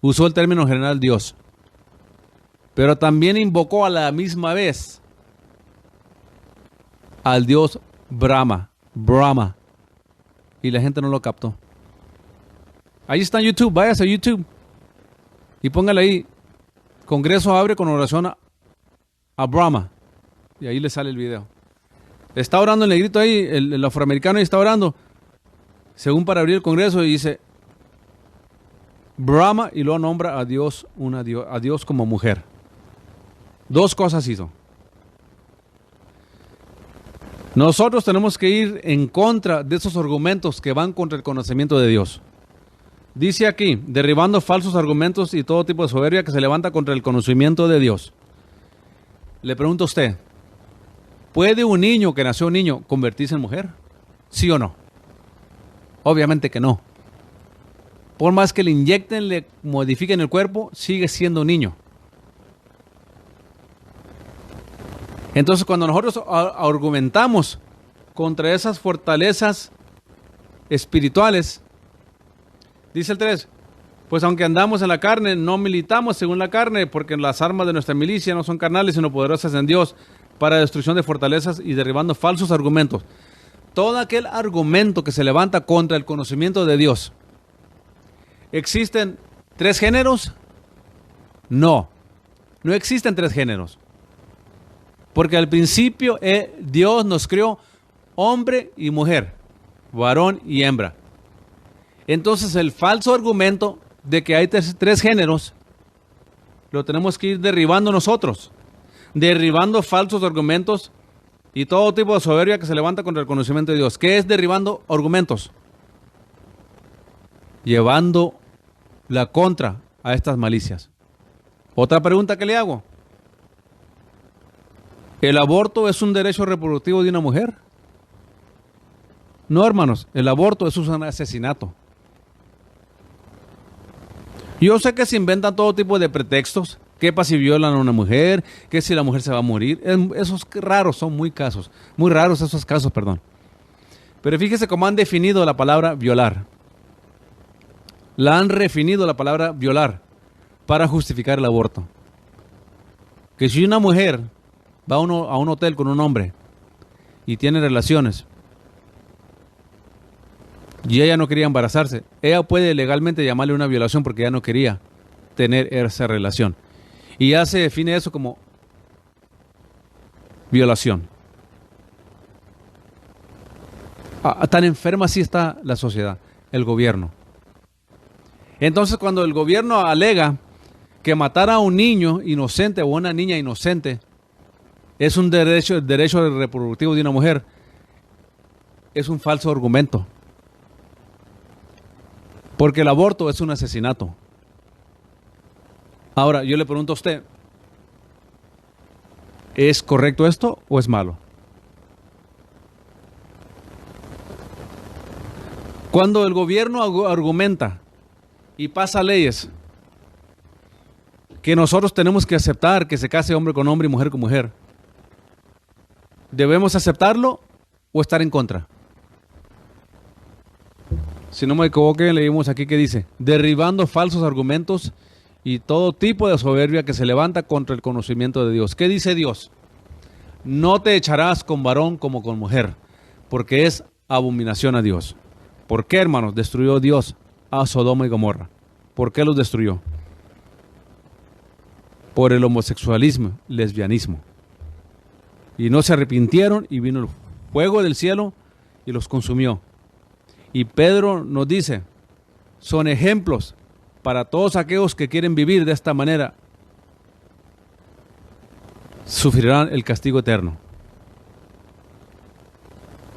Usó el término general Dios. Pero también invocó a la misma vez al Dios Brahma. Y la gente no lo captó. Ahí está en YouTube, váyase a YouTube y póngale ahí, Congreso abre con oración a Brahma. Y ahí le sale el video. Está orando el negrito ahí, el afroamericano, y está orando, según para abrir el Congreso, y dice Brahma, y luego nombra a Dios, a Dios como mujer. Dos cosas hizo. Nosotros tenemos que ir en contra de esos argumentos que van contra el conocimiento de Dios. Dice aquí, derribando falsos argumentos y todo tipo de soberbia que se levanta contra el conocimiento de Dios. Le pregunto a usted, ¿puede un niño que nació niño convertirse en mujer? ¿Sí o no? Obviamente que no. Por más que le inyecten, le modifiquen el cuerpo, sigue siendo niño. Entonces, cuando nosotros argumentamos contra esas fortalezas espirituales, dice el 3, pues aunque andamos en la carne, no militamos según la carne, porque las armas de nuestra milicia no son carnales, sino poderosas en Dios, para destrucción de fortalezas y derribando falsos argumentos. Todo aquel argumento que se levanta contra el conocimiento de Dios. ¿Existen 3 géneros? No, no existen 3 géneros. Porque al principio Dios nos creó hombre y mujer, varón y hembra. Entonces el falso argumento de que hay 3 géneros lo tenemos que ir derribando nosotros. Derribando falsos argumentos y todo tipo de soberbia que se levanta contra el conocimiento de Dios. ¿Qué es derribando argumentos? Llevando la contra a estas malicias. Otra pregunta que le hago. ¿El aborto es un derecho reproductivo de una mujer? No, hermanos, el aborto es un asesinato. Yo sé que se inventan todo tipo de pretextos, que si violan a una mujer, que si la mujer se va a morir. Esos raros son muy raros esos casos, perdón. Pero fíjese cómo han definido la palabra violar. La han redefinido la palabra violar para justificar el aborto. Que si una mujer va a un hotel con un hombre y tiene relaciones y ella no quería embarazarse, ella puede legalmente llamarle una violación porque ella no quería tener esa relación. Y ya se define eso como violación. Tan enferma así está la sociedad, el gobierno. Entonces, cuando el gobierno alega que matar a un niño inocente o una niña inocente es un derecho reproductivo de una mujer, es un falso argumento. Porque el aborto es un asesinato. Ahora, yo le pregunto a usted, ¿es correcto esto o es malo? Cuando el gobierno argumenta y pasa leyes que nosotros tenemos que aceptar que se case hombre con hombre y mujer con mujer. ¿Debemos aceptarlo o estar en contra? Si no me equivoco, leímos aquí que dice, derribando falsos argumentos y todo tipo de soberbia que se levanta contra el conocimiento de Dios. ¿Qué dice Dios? No te echarás con varón como con mujer, porque es abominación a Dios. ¿Por qué, hermanos, destruyó Dios a Sodoma y Gomorra? ¿Por qué los destruyó? Por el homosexualismo, lesbianismo. Y no se arrepintieron y vino el fuego del cielo y los consumió. Y Pedro nos dice, son ejemplos para todos aquellos que quieren vivir de esta manera, sufrirán el castigo eterno.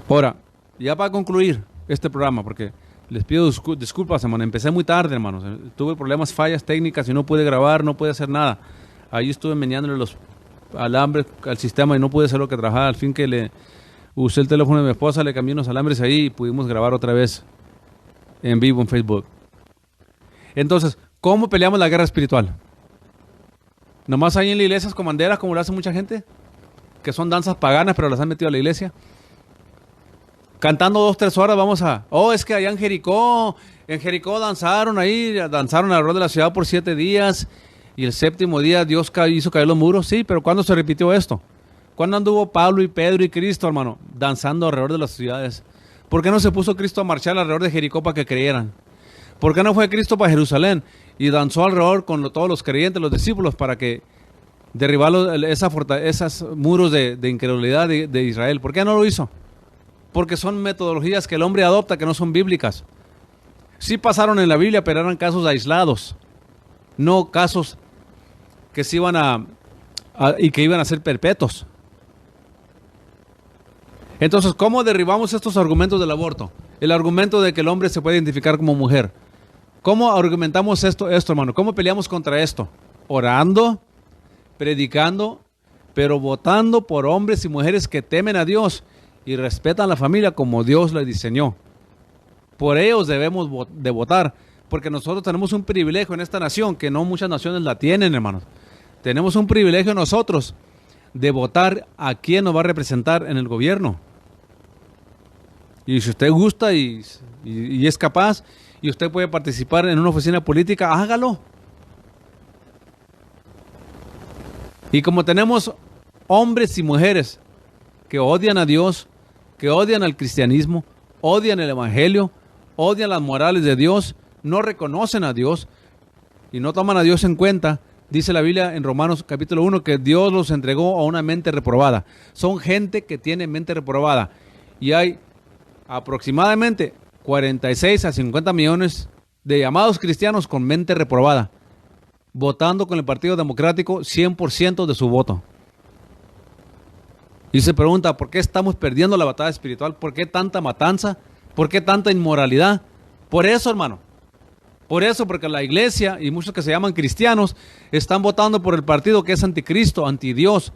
Ahora, ya para concluir este programa, porque les pido disculpas, hermano, empecé muy tarde, hermanos, tuve problemas, fallas técnicas y no pude grabar, no pude hacer nada. Ahí estuve meneándole los alambres al sistema y no pude hacer lo que trabajaba. Al fin que le usé el teléfono de mi esposa, le cambié unos alambres ahí y pudimos grabar otra vez en vivo en Facebook. Entonces, ¿cómo peleamos la guerra espiritual? Nomás ahí en la iglesia con banderas, como lo hace mucha gente, que son danzas paganas, pero las han metido a la iglesia. Cantando 2-3 horas vamos a... Oh, es que allá en Jericó danzaron alrededor de la ciudad por 7 días, y el séptimo día Dios hizo caer los muros. Sí, pero ¿cuándo se repitió esto? ¿Cuándo anduvo Pablo y Pedro y Cristo, hermano, danzando alrededor de las ciudades? ¿Por qué no se puso Cristo a marchar alrededor de Jericó para que creyeran? ¿Por qué no fue Cristo para Jerusalén y danzó alrededor con todos los creyentes, los discípulos, para que derribar esos muros de incredulidad de Israel? ¿Por qué no lo hizo? Porque son metodologías que el hombre adopta que no son bíblicas. Sí pasaron en la Biblia, pero eran casos aislados, no casos que se iban y que iban a ser perpetuos. Entonces, ¿cómo derribamos estos argumentos del aborto? El argumento de que el hombre se puede identificar como mujer. ¿Cómo argumentamos esto, hermano? ¿Cómo peleamos contra esto? Orando, predicando, pero votando por hombres y mujeres que temen a Dios y respetan la familia como Dios la diseñó. Por ellos debemos de votar, porque nosotros tenemos un privilegio en esta nación que no muchas naciones la tienen, hermanos. Tenemos un privilegio nosotros de votar a quién nos va a representar en el gobierno. Y si usted gusta y es capaz, y usted puede participar en una oficina política, hágalo. Y como tenemos hombres y mujeres que odian a Dios, que odian al cristianismo, odian el evangelio, odian las morales de Dios, no reconocen a Dios y no toman a Dios en cuenta, dice la Biblia en Romanos capítulo 1 que Dios los entregó a una mente reprobada. Son gente que tiene mente reprobada y hay aproximadamente 46 a 50 millones de llamados cristianos con mente reprobada, votando con el Partido Democrático 100% de su voto. Y se pregunta, ¿por qué estamos perdiendo la batalla espiritual? ¿Por qué tanta matanza? ¿Por qué tanta inmoralidad? Por eso, hermano. Por eso, porque la iglesia y muchos que se llaman cristianos están votando por el partido que es anticristo, antidios,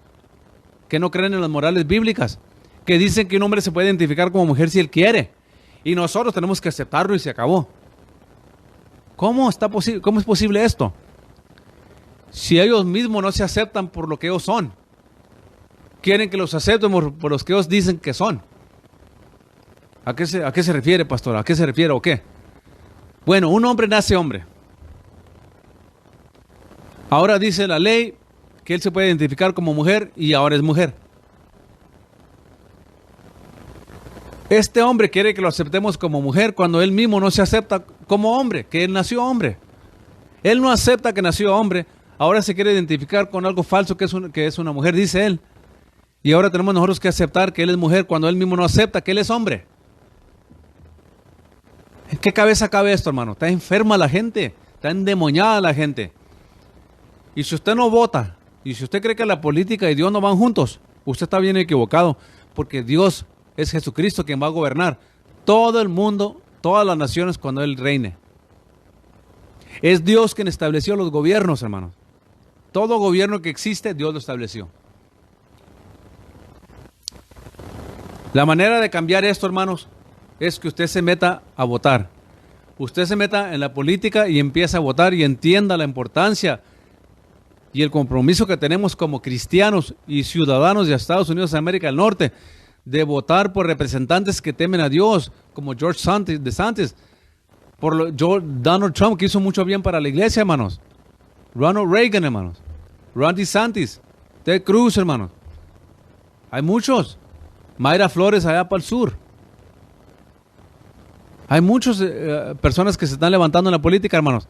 que no creen en las morales bíblicas, que dicen que un hombre se puede identificar como mujer si él quiere. Y nosotros tenemos que aceptarlo y se acabó. ¿Cómo es posible esto? Si ellos mismos no se aceptan por lo que ellos son. Quieren que los aceptemos por los que ellos dicen que son. ¿A qué se refiere, pastor? ¿A qué se refiere o qué? Bueno, un hombre nace hombre. Ahora dice la ley que él se puede identificar como mujer y ahora es mujer. Este hombre quiere que lo aceptemos como mujer cuando él mismo no se acepta como hombre, que él nació hombre. Él no acepta que nació hombre, ahora se quiere identificar con algo falso que es una mujer, dice él. Y ahora tenemos nosotros que aceptar que él es mujer cuando él mismo no acepta que él es hombre. ¿En qué cabeza cabe esto, hermano? Está enferma la gente, está endemoniada la gente. Y si usted no vota, y si usted cree que la política y Dios no van juntos, usted está bien equivocado, porque Dios es Jesucristo quien va a gobernar todo el mundo, todas las naciones cuando Él reine. Es Dios quien estableció los gobiernos, hermanos. Todo gobierno que existe, Dios lo estableció. La manera de cambiar esto, hermanos, es que usted se meta a votar. Usted se meta en la política y empiece a votar y entienda la importancia y el compromiso que tenemos como cristianos y ciudadanos de Estados Unidos de América del Norte de votar por representantes que temen a Dios, como George DeSantis, Donald Trump, que hizo mucho bien para la iglesia, hermanos, Ronald Reagan, hermanos, Ron DeSantis, Ted Cruz, hermanos. Hay muchos. Mayra Flores allá para el sur. Hay muchas personas que se están levantando en la política, hermanos,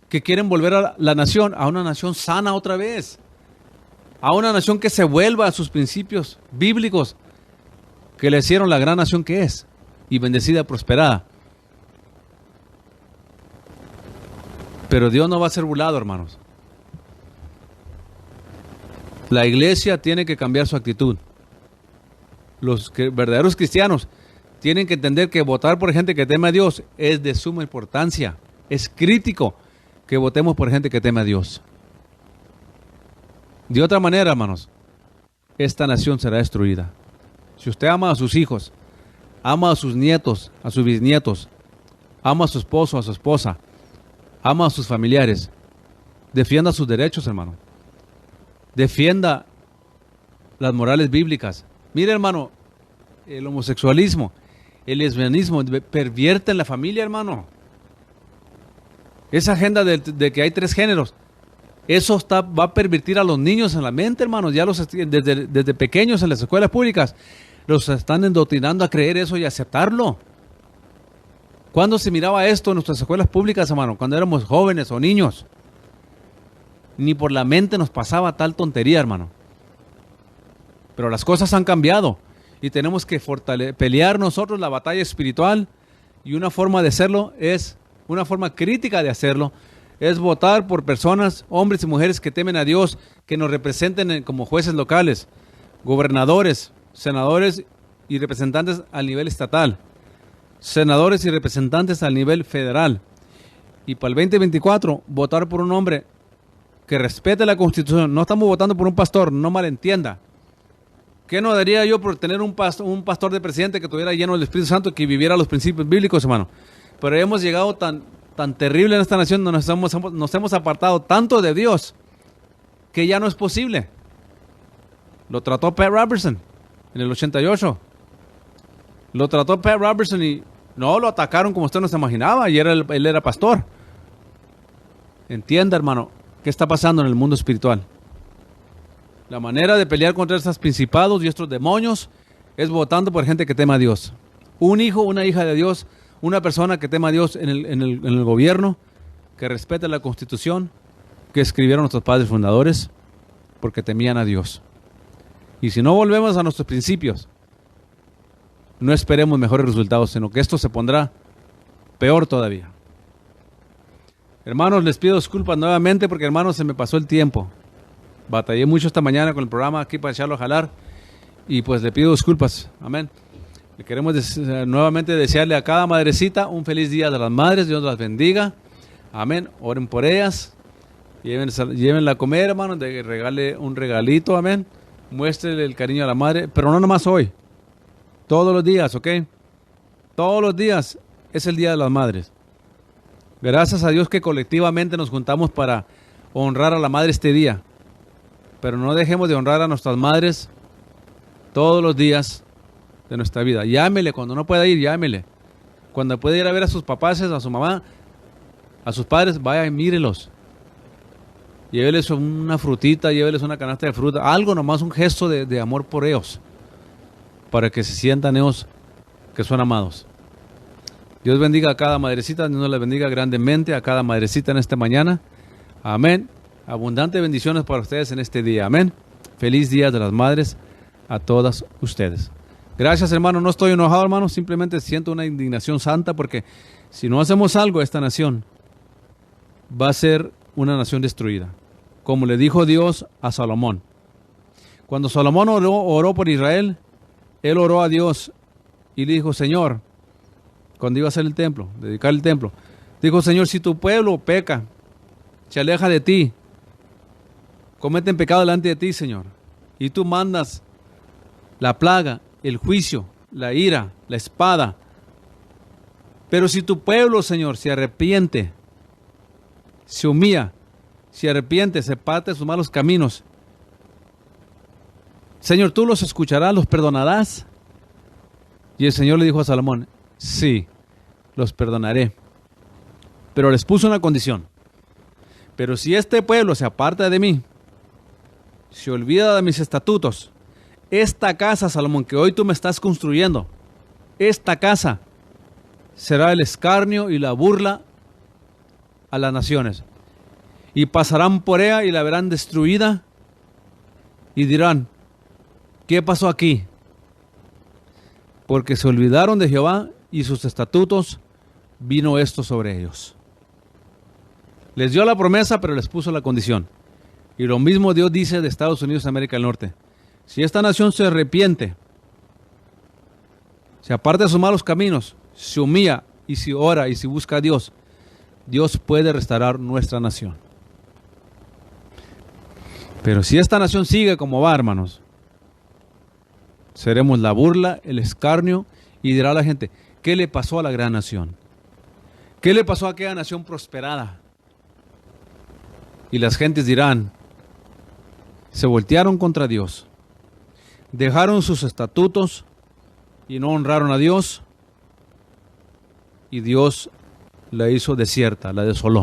que quieren volver a la nación, a una nación sana otra vez, a una nación que se vuelva a sus principios bíblicos que le hicieron la gran nación que es, y bendecida, prosperada. Pero Dios no va a ser burlado, hermanos. La iglesia tiene que cambiar su actitud. Los verdaderos cristianos tienen que entender que votar por gente que teme a Dios es de suma importancia. Es crítico que votemos por gente que teme a Dios. De otra manera, hermanos, esta nación será destruida. Si usted ama a sus hijos, ama a sus nietos, a sus bisnietos, ama a su esposo, a su esposa, ama a sus familiares, defienda sus derechos, hermano. Defienda las morales bíblicas. Mire, hermano, el homosexualismo, el lesbianismo pervierten la familia, hermano. Esa agenda de que hay 3 géneros, eso va a pervertir a los niños en la mente, hermanos. Ya desde pequeños en las escuelas públicas los están endoctrinando a creer eso y aceptarlo. ¿Cuándo se miraba esto en nuestras escuelas públicas, hermano? Cuando éramos jóvenes o niños. Ni por la mente nos pasaba tal tontería, hermano. Pero las cosas han cambiado y tenemos que pelear nosotros la batalla espiritual, y una forma de hacerlo es, una forma crítica de hacerlo, es votar por personas, hombres y mujeres que temen a Dios, que nos representen como jueces locales, gobernadores, senadores y representantes al nivel estatal, senadores y representantes al nivel federal. Y para el 2024, votar por un hombre que respete la Constitución. No estamos votando por un pastor, no malentienda. ¿Qué no daría yo por tener un pastor de presidente que estuviera lleno del Espíritu Santo, que viviera los principios bíblicos, hermano? Pero hemos llegado tan terrible en esta nación, nos hemos apartado tanto de Dios, que ya no es posible. Lo trató Pat Robertson en el 88. Lo trató Pat Robertson y no lo atacaron como usted no se imaginaba, y él era pastor. Entienda, hermano, qué está pasando en el mundo espiritual. La manera de pelear contra estos principados y estos demonios es votando por gente que tema a Dios. Un hijo, una hija de Dios, una persona que tema a Dios en el gobierno, que respete la Constitución que escribieron nuestros padres fundadores, porque temían a Dios. Y si no volvemos a nuestros principios, no esperemos mejores resultados, sino que esto se pondrá peor todavía. Hermanos, les pido disculpas nuevamente porque, hermanos, se me pasó el tiempo. Batallé mucho esta mañana con el programa aquí para echarlo a jalar, y pues le pido disculpas. Amén. Le queremos nuevamente desearle a cada madrecita un feliz Día de las Madres. Dios las bendiga. Amén. Oren por ellas. Llévenla a comer, hermano. Regale un regalito. Amén. Muéstrele el cariño a la madre. Pero no nomás hoy. Todos los días, ¿ok? Todos los días es el Día de las Madres. Gracias a Dios que colectivamente nos juntamos para honrar a la madre este día. Pero no dejemos de honrar a nuestras madres todos los días de nuestra vida. Llámele cuando no pueda ir, llámele. Cuando pueda ir a ver a sus papás, a su mamá, a sus padres, vaya y mírelos. Lléveles una frutita, lléveles una canasta de fruta, algo nomás, un gesto de amor por ellos, para que se sientan ellos que son amados. Dios bendiga a cada madrecita, Dios les bendiga grandemente a cada madrecita en esta mañana. Amén. Abundantes bendiciones para ustedes en este día. Amén. Feliz Día de las Madres a todas ustedes. Gracias, hermano. No estoy enojado, hermano. Simplemente siento una indignación santa, porque si no hacemos algo, esta nación va a ser una nación destruida. Como le dijo Dios a Salomón. Cuando Salomón oró por Israel, él oró a Dios y le dijo: Señor, cuando iba a hacer el templo, dedicar el templo, dijo: Señor, si tu pueblo peca, se aleja de ti, cometen pecado delante de ti, Señor, y tú mandas la plaga, el juicio, la ira, la espada. Pero si tu pueblo, Señor, se arrepiente, se humilla, se arrepiente, se parte de sus malos caminos, Señor, ¿tú los escucharás, los perdonarás? Y el Señor le dijo a Salomón, sí, los perdonaré. Pero les puso una condición. Pero si este pueblo se aparta de mí, se olvida de mis estatutos, esta casa, Salomón, que hoy tú me estás construyendo, esta casa será el escarnio y la burla a las naciones. Y pasarán por ella y la verán destruida y dirán, ¿qué pasó aquí? Porque se olvidaron de Jehová y sus estatutos, vino esto sobre ellos. Les dio la promesa, pero les puso la condición. Y lo mismo Dios dice de Estados Unidos y América del Norte. Si esta nación se arrepiente, se aparta de sus malos caminos, se humilla y si ora y si busca a Dios, Dios puede restaurar nuestra nación. Pero si esta nación sigue como va, hermanos, seremos la burla, el escarnio, y dirá la gente, ¿qué le pasó a la gran nación? ¿Qué le pasó a aquella nación prosperada? Y las gentes dirán, se voltearon contra Dios, dejaron sus estatutos y no honraron a Dios, y Dios la hizo desierta, la desoló.